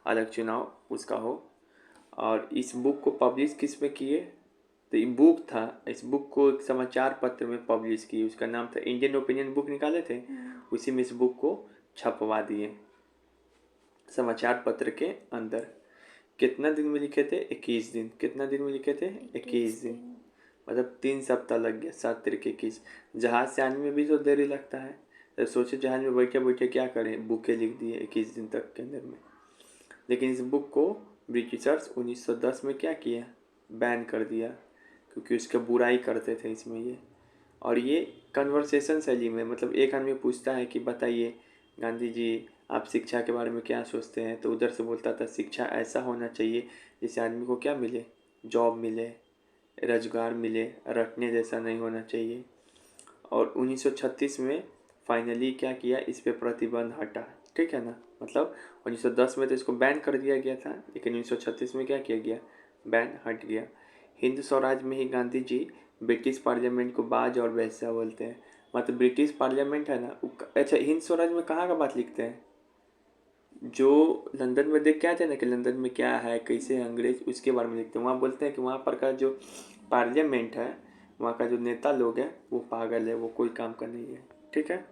अलग चुनाव उसका हो। और इस बुक को पब्लिश किस में किए? तो ये बुक था, इस बुक को एक समाचार पत्र में पब्लिश किए। उसका नाम था इंडियन ओपिनियन। बुक निकाले थे, उसी में इस बुक को छपवा दिए समाचार पत्र के अंदर। कितना दिन में लिखे थे? 21 दिन। कितना दिन में लिखे थे? 21 दिन। मतलब 3 सप्ताह लग गया। 7 तिरके 21। जहाज से आने में भी तो देरी लगता है। तो सोचे जहाज में बैठे बैठे क्या करें, बुकें लिख दिए 21 दिन तक के अंदर में। लेकिन इस बुक को ब्रिटिशर्स 1910 में क्या किया? बैन कर दिया, क्योंकि उसका बुराई करते थे इसमें ये। और ये कन्वर्सेशन शैली में, मतलब एक आदमी पूछता है कि बताइए गांधी जी, आप शिक्षा के बारे में क्या सोचते हैं? तो उधर से बोलता था शिक्षा ऐसा होना चाहिए जिससे आदमी को क्या मिले? जॉब मिले, रोजगार मिले, रटने जैसा नहीं होना चाहिए। और 1936 में फाइनली क्या किया? इस पे प्रतिबंध हटा। ठीक है ना? मतलब 1910 में तो इसको बैन कर दिया गया था, लेकिन 1936 में क्या किया गया? बैन हट गया। हिंद स्वराज में ही गांधी जी ब्रिटिश पार्लियामेंट को बाज और वेश्या बोलते हैं। मतलब ब्रिटिश पार्लियामेंट है ना, अच्छा, हिंद स्वराज में कहाँ का बात लिखते हैं? जो लंदन में देख के आते हैं ना कि लंदन में क्या है, कैसे है अंग्रेज, उसके बारे में लिखते हैं। वहाँ बोलते हैं कि वहाँ पर का जो पार्लियामेंट है, वहाँ का जो नेता लोग हैं वो पागल है, वो कोई काम का नहीं है। ठीक है।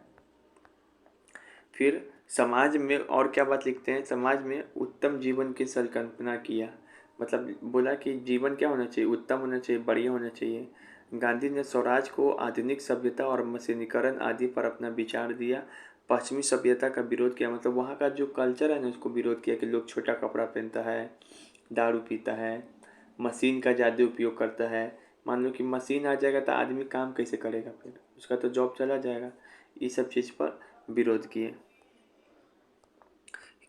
फिर समाज में और क्या बात लिखते हैं? समाज में उत्तम जीवन की संकल्पना किया। मतलब बोला कि जीवन क्या होना चाहिए? उत्तम होना चाहिए, बढ़िया होना चाहिए। गांधी ने स्वराज को आधुनिक सभ्यता और मशीनीकरण आदि पर अपना विचार दिया। पश्चिमी सभ्यता का विरोध किया, मतलब वहाँ का जो कल्चर है ना उसको विरोध किया कि लोग छोटा कपड़ा पहनता है, दारू पीता है, मशीन का ज़्यादा उपयोग करता है। मान लो कि मशीन आ जाएगा तो आदमी काम कैसे करेगा? फिर उसका तो जॉब चला जाएगा। ये सब चीज़ पर विरोध किए।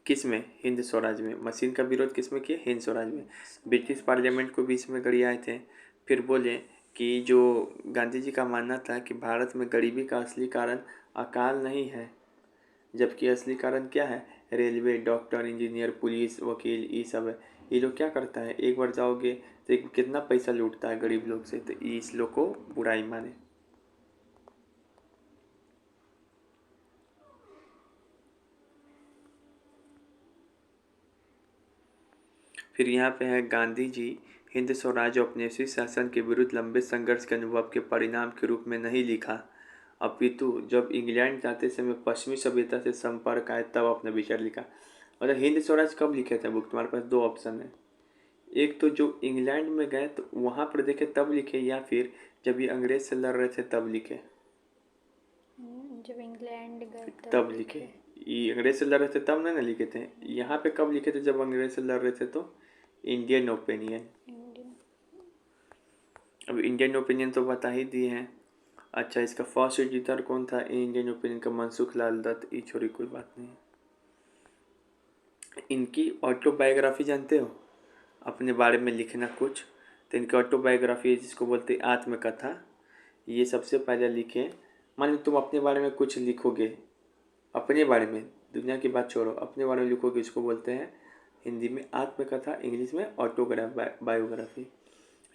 किस में? हिंद स्वराज में। मशीन का विरोध किस में किए? हिंद स्वराज में। ब्रिटिश पार्लियामेंट को भी इसमें गरियाए थे। फिर बोले कि जो गांधी जी का मानना था कि भारत में गरीबी का असली कारण अकाल नहीं है, जबकि असली कारण क्या है? रेलवे, डॉक्टर, इंजीनियर, पुलिस, वकील, ये सब है। ये लोग क्या करता है, एक बार जाओगे तो कितना पैसा लूटता है गरीब लोग से, तो इस लोग को बुराई माने। फिर यहाँ पे है गांधी जी हिंद स्वराज औपनिवेशिक शासन के विरुद्ध लंबे संघर्ष के अनुभव के परिणाम के रूप में नहीं लिखा, अपितु जब इंग्लैंड जाते समय पश्चिमी सभ्यता से संपर्क आए तब अपना विचार लिखा। मतलब हिंद स्वराज कब लिखे थे बुक? तुम्हारे पास 2 ऑप्शन है। एक तो जो इंग्लैंड में गए तो वहाँ पर देखे तब लिखे, या फिर जब ये अंग्रेज से लड़ रहे थे तब लिखे। जब इंग्लैंड गए तब लिखे। ये अंग्रेज से लड़ रहे थे तब नहीं ना लिखे थे। यहाँ पे कब लिखे थे? जब अंग्रेज से लड़ रहे थे तो इंडियन ओपिनियन। इंडियन। अब इंडियन ओपिनियन तो बता ही दिए हैं। अच्छा, इसका फर्स्ट एडिटर कौन था इंडियन ओपिनियन का? मनसुख लाल दत्त। ये छोड़ी, कोई बात नहीं। इनकी ऑटोबायोग्राफी जानते हो? अपने बारे में लिखना कुछ, तो इनकी ऑटोबायोग्राफी जिसको बोलते हैं आत्मकथा, ये सबसे पहले लिखे। मान लो तुम अपने बारे में कुछ लिखोगे, अपने बारे में, दुनिया की बात छोड़ो, अपने बारे में लिखोगे, इसको बोलते हैं हिंदी में आत्मकथा, इंग्लिश में बायोग्राफी।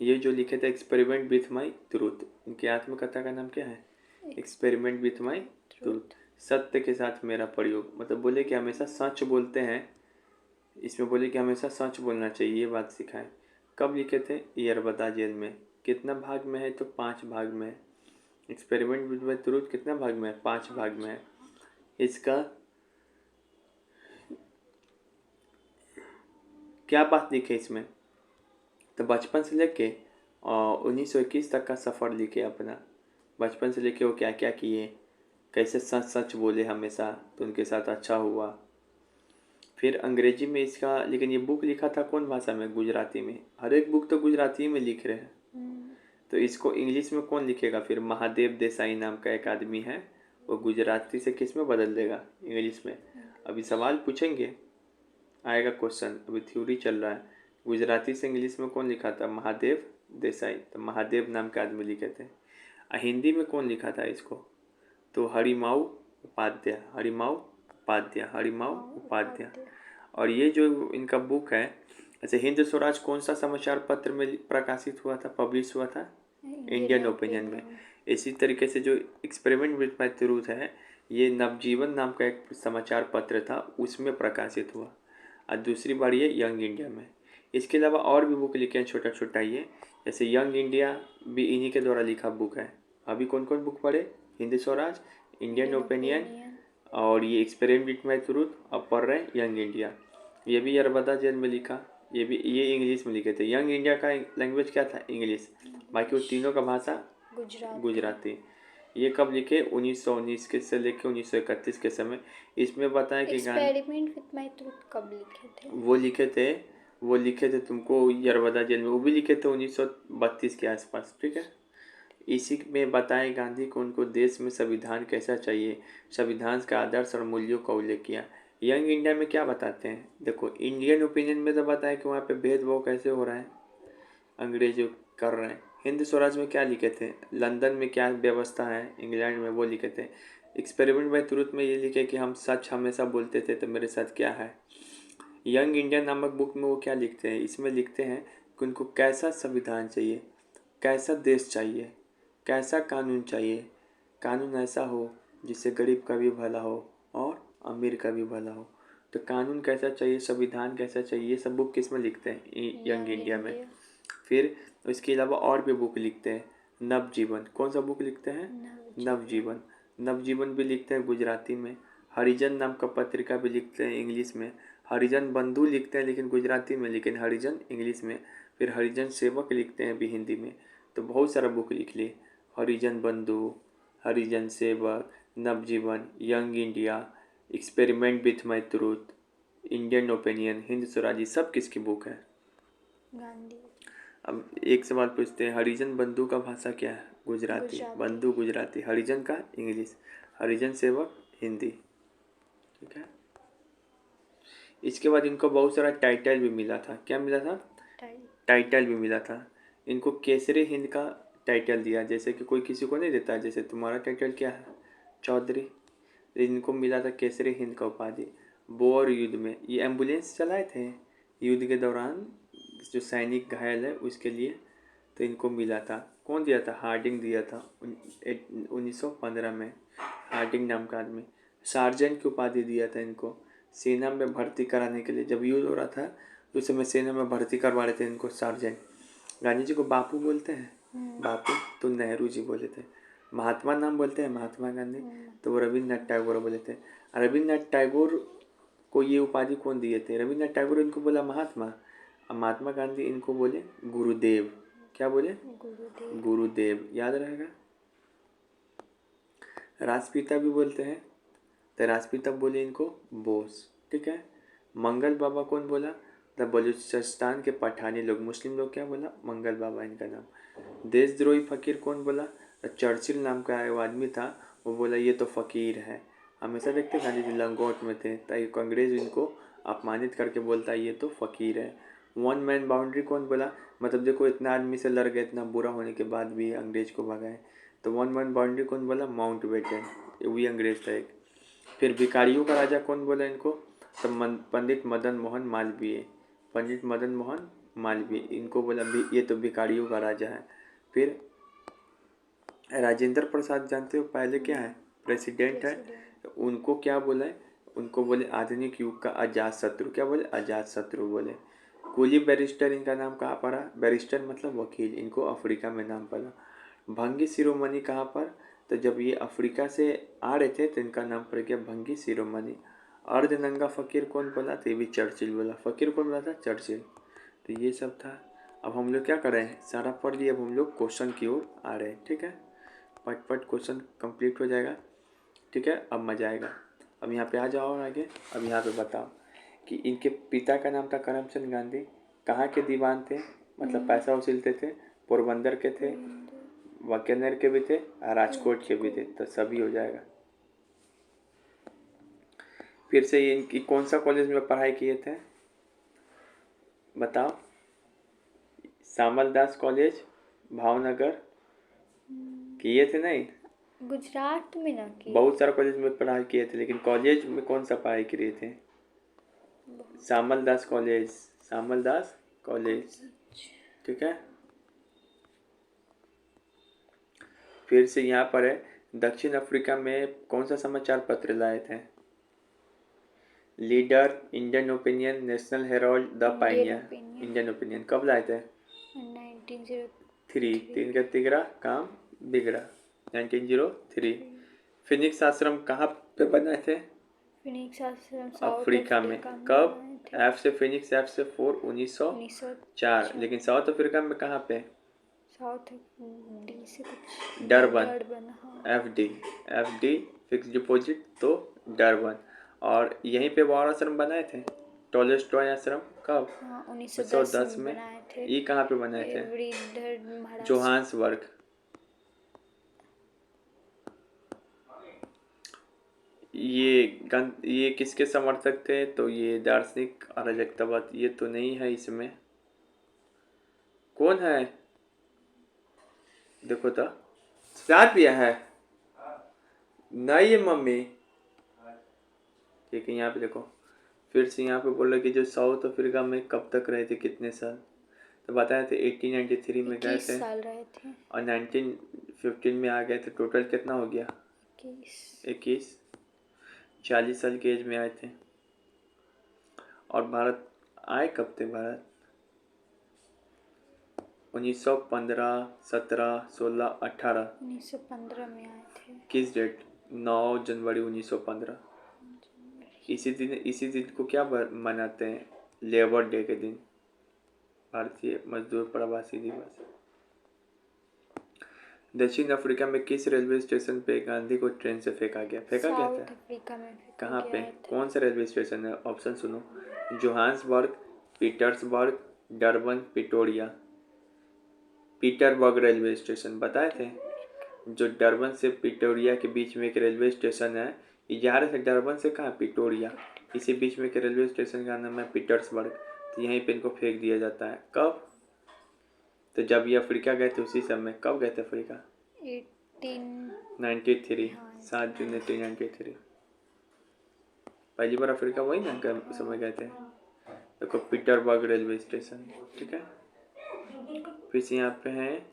ये जो लिखे थे एक्सपेरिमेंट विथ माई ट्रूथ, इनकी आत्मकथा का नाम क्या है? एक्सपेरिमेंट विथ माई ट्रूथ, सत्य के साथ मेरा प्रयोग। मतलब बोले कि हमेशा सच बोलते हैं, इसमें बोले कि हमेशा सच बोलना चाहिए, ये बात सिखाए। कब लिखे थे? यरबदा जेल में। कितना भाग में है? तो 5 भाग में है। एक्सपेरिमेंट विद माई ट्रूथ कितना भाग में है? 5 भाग में है। इसका क्या बात लिखे इसमें? तो बचपन से लेके 1921 तक का सफ़र लिखे अपना। बचपन से लेके वो क्या क्या किए, कैसे सच सच बोले हमेशा, तो उनके साथ अच्छा हुआ। फिर अंग्रेजी में इसका, लेकिन ये बुक लिखा था कौन भाषा में? गुजराती में। हर एक बुक तो गुजराती में लिख रहे हैं, तो इसको इंग्लिश में कौन लिखेगा? फिर महादेव देसाई नाम का एक आदमी है, वो गुजराती से किस में बदल देगा? इंग्लिश में। अभी सवाल पूछेंगे, आएगा क्वेश्चन, अभी थ्योरी चल रहा है। गुजराती से इंग्लिश में कौन लिखा था? महादेव देसाई। तो महादेव नाम के आदमी लिखे थे। हिंदी में कौन लिखा था इसको? तो Harimau Upadhyay, Harimau Upadhyay, Harimau Upadhyay. और ये जो इनका बुक है, अच्छा, हिंद स्वराज कौन सा समाचार पत्र में प्रकाशित हुआ था, पब्लिश हुआ था? इंडियन ओपिनियन में। इसी तरीके से जो एक्सपेरिमेंट विद माई ट्रूथ है, ये नवजीवन नाम का एक समाचार पत्र था, उसमें प्रकाशित हुआ। और दूसरी बार ये यंग इंडिया में। इसके अलावा और भी बुक लिखे हैं छोटा छोटा, ये जैसे यंग इंडिया भी इन्हीं के द्वारा लिखा बुक है। अभी कौन कौन बुक पढ़े? हिंद स्वराज, इंडियन ओपिनियन, और ये एक्सपेरिमेंट विद माई ट्रूथ। अब पढ़ रहे हैं यंग इंडिया। ये भी यरबदा जेल में लिखा, ये इंग्लिश में लिखे थे। यंग इंडिया का लैंग्वेज क्या था? इंग्लिश। बाकी वो तीनों का भाषा गुजराती। ये कब लिखे? 1919 के से लेके 1931 के समय। इसमें बताया कि एक्सपेरिमेंट विद माय ट्रूथ कब लिखे थे? वो लिखे थे तुमको यरबदा जेल में। वो भी लिखे थे 1932 के आसपास, ठीक है। इसी में बताए गांधी को उनको देश में संविधान कैसा चाहिए, संविधान का आदर्श और मूल्यों का उल्लेख किया। यंग इंडिया में क्या बताते हैं? देखो, इंडियन ओपिनियन में तो बताया कि वहाँ पे भेदभाव कैसे हो रहा है, अंग्रेज कर रहे हैं। हिंद स्वराज में क्या लिखे थे? लंदन में क्या व्यवस्था है, इंग्लैंड में, वो लिखे थे। एक्सपेरिमेंट बाय ट्रूथ में ये लिखे कि हम सच हमेशा बोलते थे, तो मेरे साथ क्या है। यंग इंडिया नामक बुक में वो क्या लिखते हैं? इसमें लिखते हैं कि उनको कैसा संविधान चाहिए, कैसा देश चाहिए, कैसा कानून चाहिए। कानून ऐसा हो जिससे गरीब का भी भला हो और अमीर का भी भला हो। तो कानून कैसा चाहिए, संविधान कैसा चाहिए, ये सब बुक किस में लिखते हैं? यंग इंडिया में। फिर इसके अलावा और भी बुक लिखते हैं। नवजीवन, कौन सा बुक लिखते हैं? नवजीवन। नवजीवन भी लिखते हैं गुजराती में। हरिजन नाम का पत्रिका भी लिखते हैं इंग्लिश में। हरिजन बंधु लिखते हैं लेकिन गुजराती में, लेकिन हरिजन इंग्लिश में। फिर हरिजन सेवक लिखते हैं भी हिंदी में। तो बहुत सारा बुक लिख लिए। हरिजन Bandhu, Harijan Sevak, Navjivan, young India, experiment with my truth, Indian opinion, Hind Swaraj, सब किसकी बुक है? गांधी। अब एक सवाल पूछते हैं, हरिजन बंधु का भाषा क्या है? गुजराती। बंधु गुजराती, हरिजन का इंग्लिश, हरिजन सेवक हिंदी, ठीक है। इसके बाद इनको बहुत सारा टाइटल भी मिला था। क्या मिला था? टाइटल भी मिला था। इनको केसरी हिंद का टाइटल दिया, जैसे कि कोई किसी को नहीं देता। जैसे तुम्हारा टाइटल क्या है? चौधरी। इनको मिला था केसरी हिंद का उपाधि। बोर युद्ध में ये एम्बुलेंस चलाए थे युद्ध के दौरान, जो सैनिक घायल है उसके लिए, तो इनको मिला था। कौन दिया था? हार्डिंग दिया था 1915 में। हार्डिंग नाम का आदमी। सार्जेंट की उपाधि दिया था इनको, सेना में भर्ती कराने के लिए। जब युद्ध हो रहा था तो उस समय सेना में भर्ती करवा रहे थे इनको सार्जेंट। गांधी जी को बापू बोलते हैं, बापू, तो नेहरू जी बोले थे। महात्मा नाम बोलते हैं, महात्मा गांधी, तो वो रविन्द्रनाथ टैगोर बोले थे। रविन्द्रनाथ टैगोर को ये उपाधि कौन दिए थे? रविन्द्रनाथ टैगोर इनको बोला महात्मा, और महात्मा गांधी इनको बोले गुरुदेव। क्या बोले? गुरुदेव, याद रहेगा। राष्ट्रपिता भी बोलते हैं, तो राष्ट्रपिता बोले इनको बोस, ठीक है। मंगल बाबा कौन बोला? द तब बलूचिस्तान के पठानी लोग, मुस्लिम लोग क्या बोला, मंगल बाबा इनका नाम। देशद्रोही फकीर कौन बोला, चर्चिल नाम का एक आदमी था, वो बोला ये तो फ़कीर है। हमेशा देखते गांधी जी लंगोट में थे, ताकि कांग्रेस इनको अपमानित करके बोलता है ये तो फ़कीर है। वन मैन बाउंड्री कौन बोला, मतलब देखो इतना आदमी से लड़ गए, इतना बुरा होने के बाद भी अंग्रेज को भगाए, तो वन मैन बाउंड्री कौन बोला, माउंट बेटन, ये भी अंग्रेज था एक। फिर भिखारियों का राजा कौन बोला इनको, तो पंडित मदन मोहन मालवीय, पंडित मदन मोहन मालवीय इनको बोला ये तो भिखारियों का राजा है। फिर राजेंद्र प्रसाद जानते हो पहले क्या है, प्रेसिडेंट है, तो उनको क्या बोला है, उनको बोले आधुनिक युग का अजात शत्रु, क्या बोले, अजात शत्रु बोले। कुली बैरिस्टर इनका नाम कहाँ पड़ा, बैरिस्टर मतलब वकील, इनको अफ्रीका में नाम पड़ा। भंगी शिरोमणि कहाँ पर, तो जब ये अफ्रीका से आ रहे थे तो इनका नाम पड़ गया भंगी शिरोमणि। अर्धनंगा फकीर कौन बोला, तो ये भी चर्चिल बोला। फकीर कौन बोला था, चर्चिल। तो ये सब था। अब हम लोग क्या कर रहे हैं, सारा पढ़ लिए, अब हम लोग क्वेश्चन की ओर आ रहे हैं, ठीक है। पट पट क्वेश्चन कंप्लीट हो जाएगा, ठीक है। अब मजा आएगा। अब यहाँ पे आ जाओ और आगे। अब यहाँ पे बताओ कि इनके पिता का नाम था करमचंद गांधी, कहाँ के दीवान थे, मतलब पैसा वसूलते थे, पोरबंदर के थे, वाकेनर के भी थे और राजकोट के भी थे, तो सभी हो जाएगा। फिर से ये इनकी कौन सा कॉलेज में पढ़ाई किए थे, बताओ। श्यामल दास कॉलेज भावनगर किए थे, नहीं गुजरात में ना की। बहुत सारा कॉलेज में पढ़ाई किए थे, लेकिन कॉलेज में कौन सा पढ़ाई किए थे, श्यामल दास कॉलेज, श्यामल दास कॉलेज, ठीक है। फिर से यहाँ पर है, दक्षिण अफ्रीका में कौन सा समाचार पत्र लाए थे, leader, Indian opinion, national Herald, the Pioneer. Indian opinion कब लाए थे, 1903। 3 का तिगड़ा काम बिगड़ा, 1903। फिनिक्स आश्रम कहाँ पे बनाए थे, फिनिक्स आश्रम साउथ अफ्रीका में। कब, एफ से फिनिक्स, एफ से 4, 1904। लेकिन साउथ अफ्रीका में कहाँ पे, साउथ डी से कुछ Durban, F D fix deposit, तो डरबन। और यहीं पे वॉर आश्रम बनाए थे, टॉलस्टॉय आश्रम, कब, 1910 में। बनाए थे। ये कहाँ पे बनाए थे, जोहान्सबर्ग। ये किसके समर्थक थे, तो ये दार्शनिक अराजकतावाद, ये तो नहीं है इसमें, कौन है, देखो तो साथ पिया है, नहीं ये मम्मी, ठीक है। यहाँ पे देखो, फिर से यहाँ पे बोल रहे कि जो साउथ अफ्रीका में कब तक रहे थे, कितने साल, तो बताए थे 1893 में गए थे, साल रहे थे, और 1915 में आ गए थे। टोटल कितना हो गया, 21, 40 साल की एज में आए थे। और भारत आए कब थे, भारत 1915, 17, 16, 18, 1915 में आए थे। किस डेट, 9 जनवरी 1915। इसी दिन को क्या मनाते हैं, लेबर डे के दिन, भारतीय मजदूर प्रवासी दिवस। दक्षिण अफ्रीका में किस रेलवे स्टेशन पे गांधी को ट्रेन से फेंका गया था, अफ्रीका में कहाँ पे, कौन सा रेलवे स्टेशन है, ऑप्शन सुनो, Johannesburg, Pietersburg, Durban, Pretoria. Pietersburg railway station बताए थे, जो डरबन से पिटोरिया के बीच में एक रेलवे स्टेशन है, ये जा रहे थे डरबन से कहाँ, पिटोरिया, इसी बीच में एक रेलवे स्टेशन का नाम है पीटर्सबर्ग। तो यहीं पे इनको फेंक दिया जाता है, कब, तो जब ये अफ्रीका गए थे उसी समय। कब गए थे अफ्रीका, 1893, 7 जून 1893, पहली बार अफ्रीका वही ना समय गए थे। देखो पीटरबर्ग रेलवे स्टेशन, ठीक है। फिर से यहाँ पे है,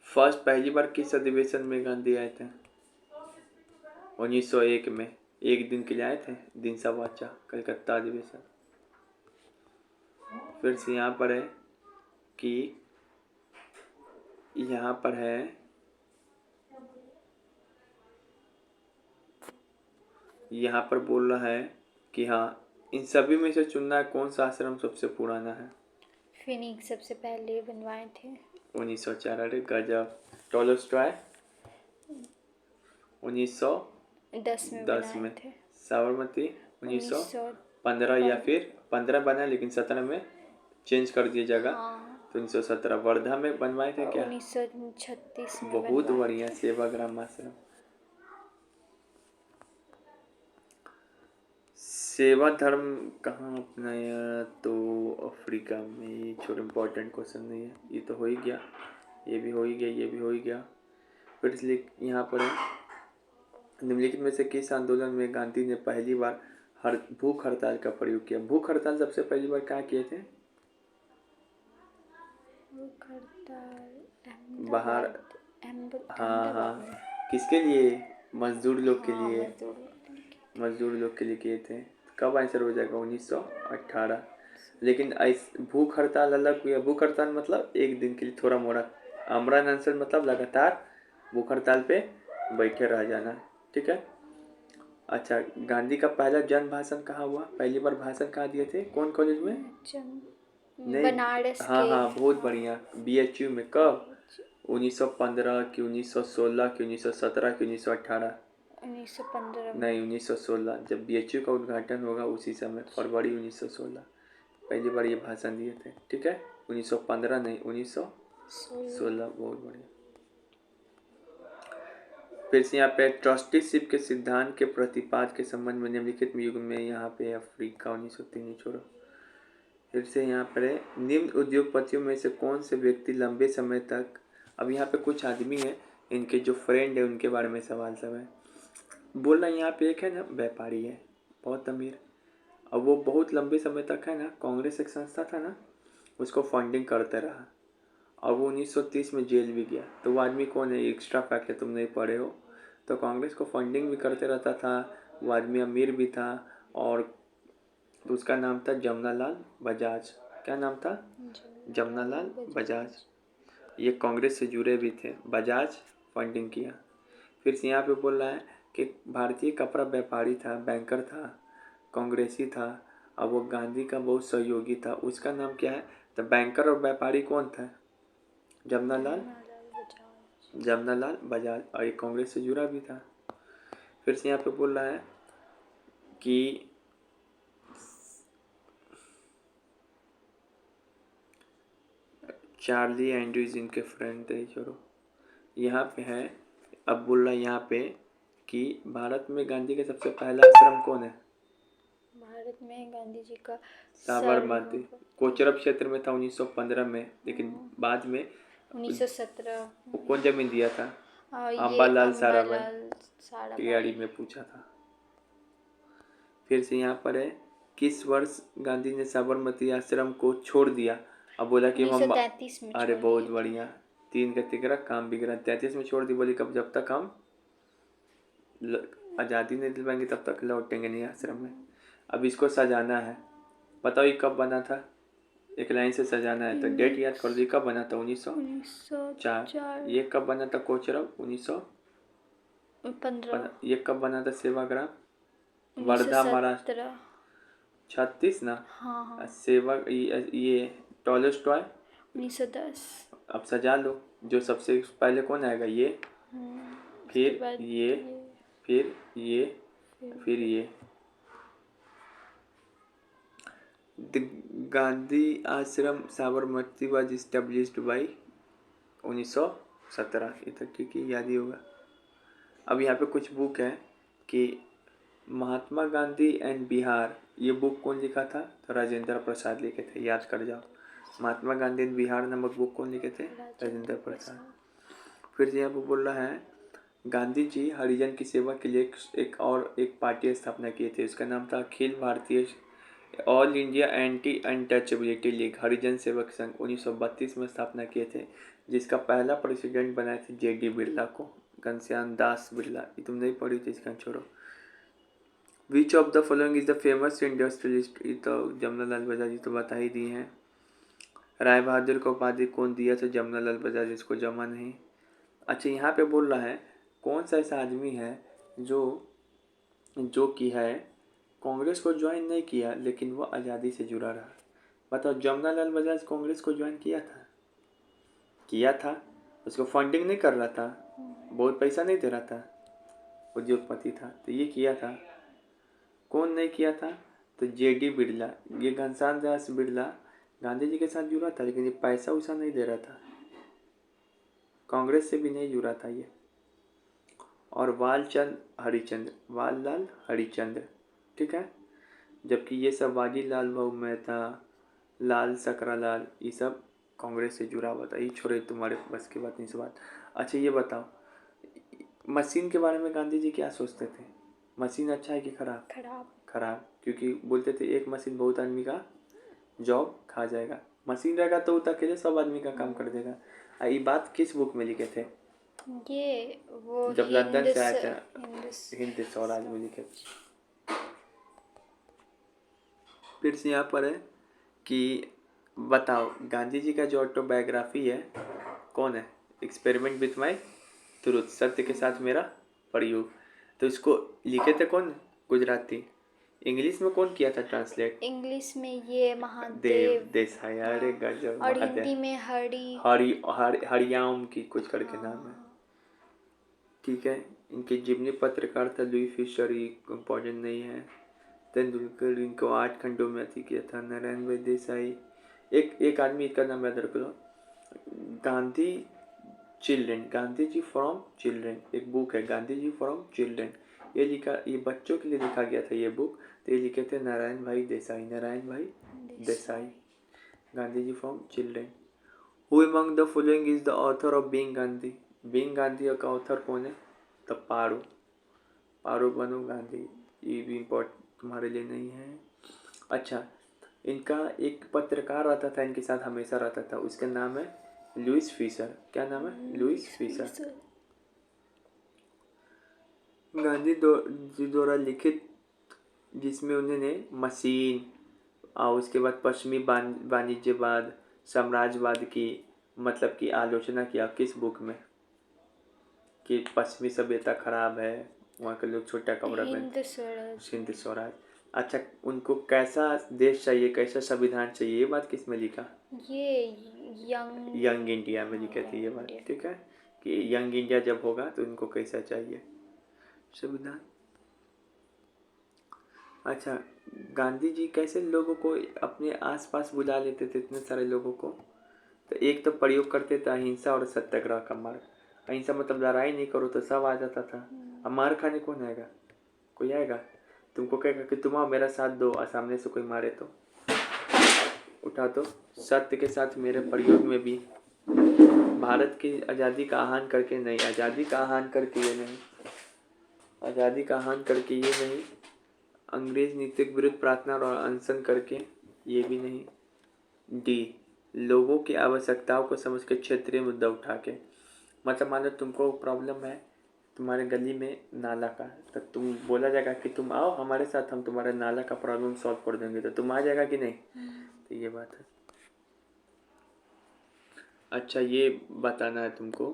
पहली बार किस अधिवेशन में गांधी आए थे, 1901 में, एक दिन के लिए आए थे, दिनसा वाचा, कलकत्ता अधिवेशन। फिर से यहाँ पर है कि यहाँ पर बोल रहा है कि हाँ, इन सभी में से चुनना है कौन सा आश्रम सबसे पुराना है, फिनिक्स सबसे पहले बनवाए थे, 1904। अरे गजब। टॉलस्टॉय 1910 में, में थे। साबरमती 1915 या फिर 15 बना लेकिन 17 में चेंज कर दिए जगह, हाँ तो 1917। वर्धा में बनवाए थे क्या? 1936 में बहुत बनवाए बढ़िया, सेवाग्राम आश्रम। सेवा धर्म कहाँ अपनाया? तो अफ्रीका में। ये छोटा इम्पोर्टेंट क्वेश्चन नहीं है, ये तो हो ही गया, ये भी हो ही गया, ये भी हो ही गया। फिर इसलिए यहाँ पर है, निम्नलिखित में से किस आंदोलन में गांधी ने पहली बार भूख हड़ताल का प्रयोग किया? भूख हड़ताल सबसे पहली बार क्या किए थे? भूख हड़ताल बाहर। हाँ अहमदाबाद में। किसके लिए? मजदूर लोग के हाँ लिए। मजदूर लोग के लिए किए थे। कब आंसर हो जाएगा? 1918। लेकिन भूख हड़ताल अलग हुई है। भूख हड़ताल मतलब एक दिन के लिए थोड़ा मोड़ा। आमरण अनशन मतलब लगातार भूख हड़ताल पे बैठे रह जाना। ठीक है। अच्छा, गांधी का पहला जन भाषण कहाँ हुआ? पहली बार भाषण कहाँ दिए थे? कौन कॉलेज में? नहीं। बनारस हाँ के। हाँ, बहुत बढ़िया, BHU में। कब? 1915 कि 1916 कि 1917 कि 1918? 1915 में। नहीं, 1916। जब BHU का उद्घाटन होगा उसी समय, फरवरी 1916 पहली बार ये भाषण दिए थे। ठीक है। 1915 नहीं, 1916। बहुत बढ़िया। फिर से यहाँ पे ट्रस्टीशिप के सिद्धांत के प्रतिपाद के संबंध में निम्नलिखित युग में, यहाँ पे अफ्रीका 1903। छोड़ो। फिर से यहाँ पर निम्न उद्योगपतियों में से कौन से व्यक्ति लंबे समय तक, अब यहाँ पे कुछ आदमी है, इनके जो फ्रेंड है उनके बारे में सवाल सब है। बोल रहा यहाँ पे एक है ना, व्यापारी है, बहुत अमीर। अब वो बहुत लंबे समय तक है ना, कांग्रेस एक संस्था था ना, उसको फंडिंग करते रहा। और वो 1930 में जेल भी गया। तो वो आदमी कौन है? एक्स्ट्रा फैक्ट है, तुम नहीं पढ़े हो। तो कांग्रेस को फंडिंग भी करते रहता था, वो आदमी अमीर भी था। और तो उसका नाम था जमनालाल बजाज। क्या नाम था? जमनालाल बजाज। ये कांग्रेस से जुड़े भी थे। बजाज फंडिंग किया। फिर से यहाँ पे बोल रहा है कि भारतीय कपड़ा व्यापारी था, बैंकर था, कांग्रेसी था। अब वो गांधी का बहुत सहयोगी था। उसका नाम क्या है? तो बैंकर और व्यापारी कौन था? जमनालाल बजाज। और ये कांग्रेस से जुड़ा भी था। फिर से यहाँ पे बोल रहा है कि चार्ली एंड्रूज इनके फ्रेंड थे। छोड़ो, यहाँ पे है। अब बोल रहा है यहाँ पे कि भारत में गांधी का सबसे पहला आश्रम कौन है? भारत में गांधी जी का साबरमती। कोचरब क्षेत्र में था 1915 में, लेकिन बाद में 1917 वो कौन जमीन दिया था? और ये अम्बालाल साराभाई। साराभाई टीआरडी में पूछा था। फिर से यहाँ पर है, किस वर्ष गांधी ने साबरमती आश्रम को छोड़ दिया? अब बोला कि हम 1933 में अरे छोड़ बहुत दिए बढ़िया, 3 का तिकड़ा काम बिगड़ा। 33 में छोड़ दी। बोली कब? जब तक हम आज़ादी नहीं दिलवाएंगे तब तक लौटेंगे नहीं आश्रम में। अब इसको सजाना है। बताओ ये कब बना था? एक लाइन से सजाना है, तो डेट याद कर दी। कब बना था? 1904। ये कब बना था कोचरब? 1915। ये कब बना था सेवाग्राम? वर्धा महाराष्ट्र। 36 ना? हाँ हाँ। सेवा ये टॉलस्टॉय 1910। अब सजा लो। जो सबसे पहले कौन आएगा? ये, फिर ये, फिर ये, फिर ये। द गांधी आश्रम साबरमती वाज इस्टेब्लिश्ड बाई 1917। ये तो ठीक ही याद ही होगा। अब यहाँ पे कुछ बुक है कि महात्मा गांधी एंड बिहार, ये बुक कौन लिखा था? तो राजेंद्र प्रसाद लिखे थे। याद कर जाओ। महात्मा गांधी एंड बिहार नामक बुक कौन लिखे थे? राजेंद्र प्रसाद। फिर से यहाँ पे बोल रहा है, गांधी जी हरिजन की सेवा के लिए एक पार्टी स्थापना किए थे। उसका नाम था Akhil Bharatiya all India anti untouchability league, Harijan Sevak Sangh. 1932 में स्थापना किए थे, जिसका पहला प्रेसिडेंट बनाए थे JD बिरला को, घनश्याम दास बिरला। ये तुम नहीं पढ़ी थी, इसका छोड़ो। Which of the following is the famous industrialist? ये तो जमनालाल बजाज, जी तो बता ही दी हैं। राय बहादुर को उपाधि कौन दिया था? जमनालाल बजाज। इसको जमा नहीं। अच्छा, यहाँ पे बोल रहा है कौन सा ऐसा आदमी है जो कि है कांग्रेस को ज्वाइन नहीं किया लेकिन वो आज़ादी से जुड़ा रहा। बताओ, जमनालाल बजाज कांग्रेस को ज्वाइन किया था। उसको फंडिंग नहीं कर रहा था, बहुत पैसा नहीं दे रहा था, उद्योगपति था। तो ये किया था। कौन नहीं किया था? तो जेडी बिरला, ये घनश्याम दास बिरला गांधी जी के साथ जुड़ा था, लेकिन ये पैसा उसा नहीं दे रहा था, कांग्रेस से भी नहीं जुड़ा था ये। और वाललाल हरिचंद्र, ठीक है, जबकि ये सब वाजीलाल भाऊ मेहता, लाल सकरालाल, ये सब कांग्रेस से जुड़ा हुआ था। ये छोड़े, तुम्हारे बस की बात नहीं से बात। अच्छा ये बताओ, मशीन के बारे में गांधी जी क्या सोचते थे? मशीन अच्छा है कि खराब? खराब। खराब, क्योंकि बोलते थे एक मशीन बहुत आदमी का जॉब खा जाएगा, मशीन रहेगा तो वो अकेले सब आदमी का काम कर देगा। ये बात किस बुक में लिखे थे? ये वो जब लंदन से आए थे, हिंद हिंद स्वराज में लिखे। फिर से यहाँ पर है कि बताओ, गांधी जी का जो ऑटोबायोग्राफी है कौन है? एक्सपेरिमेंट विथ माई ट्रूथ, सत्य के साथ मेरा प्रयोग। तो इसको लिखे थे कौन? गुजराती। इंग्लिश में कौन किया था ट्रांसलेट? इंग्लिश में ये देव महादेव देसाई। अरे गजब, और महादेव। हिंदी में हरियाम की कुछ करके नाम है, ठीक है। इनके जीवनी पत्रकार था लुई फिशर, इम्पोर्टेंट नहीं है। तेंदुलकर, इनको 8 खंडों में अति किया था। नारायण भाई देसाई, एक आदमी का नाम याद रख लो, Gandhi children, Gandhi ji from children, एक बुक है गांधी जी फ्रॉम चिल्ड्रेन, ये बच्चों के लिए लिखा गया था ये बुक। तो ये लिखे थे Narayan Bhai Desai, Narayan Bhai Desai. Gandhi ji from children. Who among the following is the author of being Gandhi? Being Gandhi का ऑथर कौन है? तो पारो बनो गांधी। ये भी इम्पोर्टेंट तुम्हारे लिए नहीं है। अच्छा, इनका एक पत्रकार रहता था, इनके साथ हमेशा रहता था, उसका नाम है लुइस फिशर। क्या नाम है? Louis Fischer. गांधी जी द्वारा लिखित, जिसमें उन्होंने मशीन और उसके बाद पश्चिमी वाणिज्यवाद, साम्राज्यवाद की मतलब की आलोचना किया। किस बुक में? कि पश्चिमी सभ्यता खराब है, वहाँ के लोग छोटा कमरा में। हिंद स्वराज। अच्छा, उनको कैसा देश चाहिए, कैसा संविधान चाहिए, ये बात किस में लिखा? ये यंग इंडिया में लिखे थे ये बात, ठीक है, कि यंग इंडिया जब होगा तो इनको कैसा चाहिए संविधान। अच्छा, गांधी जी कैसे लोगों को अपने आसपास बुला लेते थे, इतने सारे लोगों को? तो एक तो प्रयोग करते थे अहिंसा और सत्याग्रह का मार्ग। अहिंसा मतलब लड़ाई नहीं करो तो सब आ जाता था। अब मार खाने कौन आएगा? कोई आएगा? तुमको कहेगा कि तुम आओ मेरा साथ दो, और सामने से कोई मारे तो उठा दो। सत्य के साथ मेरे प्रयोग में भी भारत की आज़ादी का आह्वान करके नहीं, आज़ादी का आह्वान करके ये नहीं, आज़ादी का आह्वान करके ये नहीं, अंग्रेज नीति के विरुद्ध प्रार्थना और अनशन करके ये भी नहीं। डी, लोगों की आवश्यकताओं को समझ के क्षेत्रीय मुद्दा उठा के, मतलब मान लो तुमको प्रॉब्लम है तुम्हारे गली में नाला का, तो तुम बोला जाएगा कि तुम आओ हमारे साथ, हम तुम्हारे नाला का प्रॉब्लम सॉल्व कर देंगे, तो तुम आ जाएगा कि नहीं? तो ये बात है। अच्छा, ये बताना है तुमको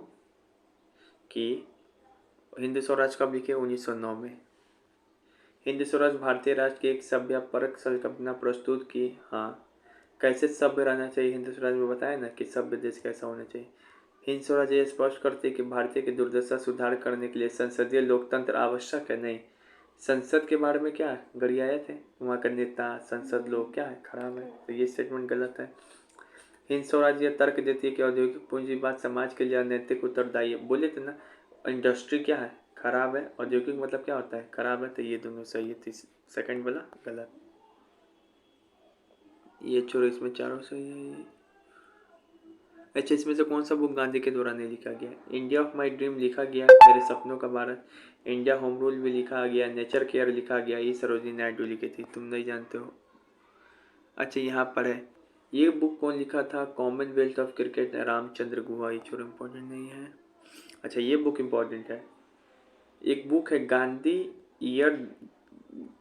कि हिंद स्वराज कब लिखे? 1909 में। हिंद स्वराज भारतीय राष्ट्र की एक सभ्यपरक संकल्पना प्रस्तुत की। हाँ, कैसे सभ्य रहना चाहिए हिंद स्वराज में बताया ना, कि सभ्य देश कैसा होना चाहिए। हिंद स्वराज ये स्पष्ट करते कि भारतीय की दुर्दशा सुधार करने के लिए संसदीय लोकतंत्र आवश्यक है। नहीं, संसद के बारे में क्या गरियाए थे वहाँ का नेता, संसद लोग क्या है, खराब है, तो ये स्टेटमेंट गलत है। हिंद स्वराज ये तर्क देती है कि औद्योगिक पूंजीवाद समाज के लिए अनैतिक उत्तरदायी है। बोले थे ना, इंडस्ट्री क्या है, खराब है, औद्योगिक मतलब क्या होता है, खराब है, तो ये दोनों सही है। सेकंड वाला गलत। ये छोड़ो, इसमें चारों सही है। अच्छा, इसमें से कौन सा बुक गांधी के द्वारा नहीं लिखा गया? इंडिया ऑफ माई ड्रीम लिखा गया, मेरे सपनों का भारत। इंडिया होम रूल भी लिखा गया, नेचर केयर लिखा गया, ये सरोजिनी नायडू लिखी थी, तुम नहीं जानते हो। अच्छा, यहाँ पर है, ये बुक कौन लिखा था? Commonwealth of cricket, Ramachandra Guha. ये छोड़ो, इम्पोर्टेंट नहीं है। अच्छा, ये बुक इम्पोर्टेंट है। एक बुक है गांधी ईयर,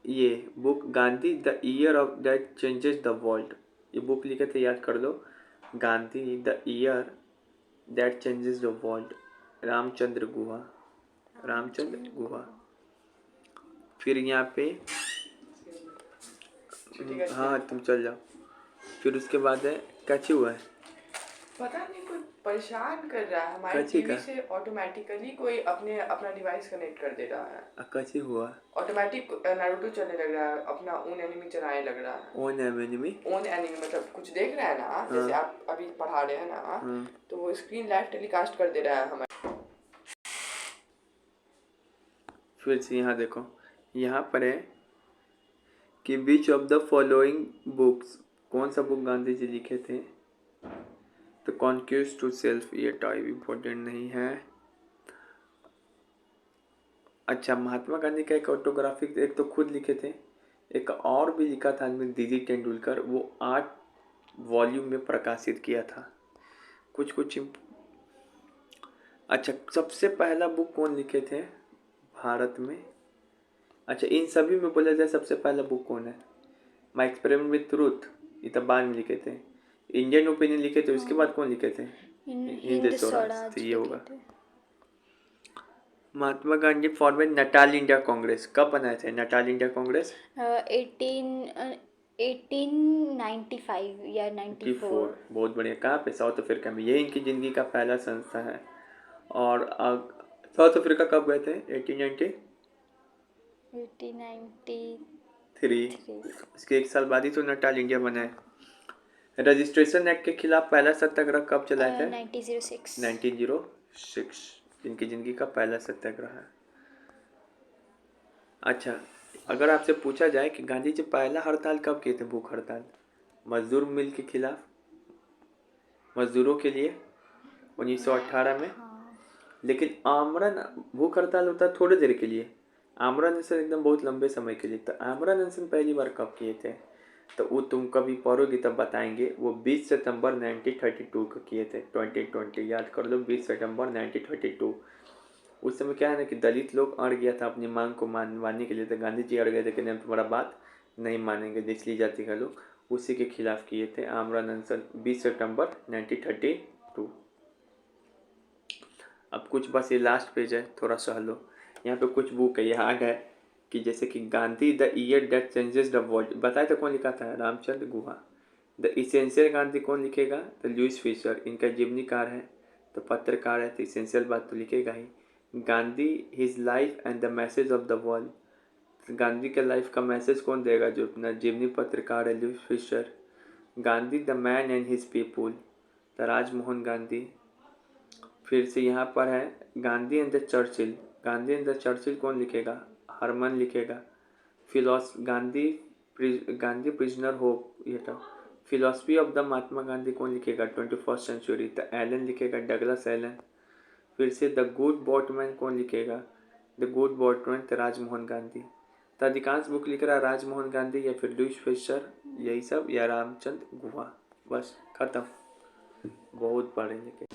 ये book Gandhi the year of that changes the world, ये बुक लिखे थे, याद कर दो, Gandhi the year that changes the world, Ramachandra Guha, Ramachandra Guha. फिर यहाँ पे हाँ तुम चल जाओ। फिर उसके बाद है, क्या हुआ है? पता नहीं, कुछ परेशान कर रहा है हमारी कथी टीवी का से ऑटोमेटिकली कोई अपना डिवाइस कनेक्ट कर दे रहा है कथी हुआ ऑटोमेटिक नारुतो चलने लग रहा है अपना ओन एनिमी चलाने लग रहा है ओन एनिमी ओन एनिमी मतलब कुछ देख रहा है ना जैसे आप अभी पढ़ा रहे हैं ना तो वो स्क्रीन लाइव टेलीकास्ट कर दे रहा है हमारे फिर से यहाँ देखो यहाँ पर है कि बीच ऑफ द फॉलोइंग बुक्स कौन सा बुक गांधी जी लिखे थे तो कॉन्क्यूज टू सेल्फ ये टाइप इम्पोर्टेंट नहीं है। अच्छा महात्मा गांधी का एक ऑटोग्राफिक एक तो खुद लिखे थे एक और भी लिखा था आदमी दीदी तेंदुलकर वो 8 वॉल्यूम में प्रकाशित किया था कुछ अच्छा सबसे पहला बुक कौन लिखे थे भारत में। अच्छा इन सभी में बोला जाए सबसे पहला बुक कौन है माई एक्सपेरिमेंट विथ ट्रूथ ये तब बाद में लिखे थे। इंडियन ओपिनियन लिखे थे उसके बाद कौन लिखे थे हिंद स्वराज तो ये होगा। Mahatma Gandhi formed Natal India Congress कब बनाए थे नटाल इंडिया कांग्रेस 1895 या 94। बहुत बढ़िया कहाँ पे साउथ अफ्रीका में ये इनकी ज़िंदगी का पहला संस्था है। और साउथ अफ्रीका कब गए थे 1893 इसके एक साल बाद ही तो नटाल इंडिया बनाए। रजिस्ट्रेशन एक्ट के खिलाफ पहला सत्याग्रह कब चलाए थे 1906 इनकी ज़िंदगी का पहला सत्याग्रह है। अच्छा अगर आपसे पूछा जाए कि गांधी जी पहला हड़ताल कब किए थे भूख हड़ताल मजदूर मिल के खिलाफ मजदूरों के लिए 1918 में लेकिन आमरण भूख हड़ताल होता है थोड़ी देर के लिए आमरण अनशन एकदम बहुत लंबे समय के लिए। तो आमरण अनशन पहली बार कब किए थे तो वो तुम कभी पढ़ोगे तब बताएंगे वो 20 सितंबर 1932 को किए थे 2020 याद कर लो 20 सितंबर 1932। उस समय क्या है ना कि दलित लोग अड़ गया था अपनी मांग को मानने के लिए तो गांधी जी अड़ गए थे कि नहीं तुम्हारा बात नहीं मानेंगे निचली जाति का लोग उसी के खिलाफ किए थे आमरण अनशन 20 सितंबर 1932। अब कुछ बस ये लास्ट पेज है थोड़ा सा लो यहाँ पे कुछ बुक है याद है कि जैसे कि Gandhi the year that changes the world बताए तो कौन लिखा था रामचंद्र गुहा। द इसेंशियल गांधी कौन लिखेगा तो लुइस फिशर इनका जीवनीकार है तो पत्रकार है तो इसेंशियल बात तो लिखेगा ही। Gandhi his life and the message of the world Gandhi के लाइफ का मैसेज कौन देगा जो अपना जीवनी पत्रकार है Louis Fischer. Gandhi the man and his people the Rajmohan Gandhi. फिर से यहाँ पर है गांधी एंड द चर्चिल कौन लिखेगा हरमन लिखेगा। गांधी प्रिजनर होप ये था। Philosophy of the Mahatma Gandhi कौन लिखेगा 21st सेंचुरी द एलन लिखेगा डगलस एलन। फिर से द गुड बोटमैन कौन लिखेगा द गुड बोटमैन तो राजमोहन गांधी। तो अधिकांश बुक लिख रहा राजमोहन गांधी या फिर लुइस फिशर यही सब या रामचंद्र गुहा बस खत्म बहुत पढ़े लिखे।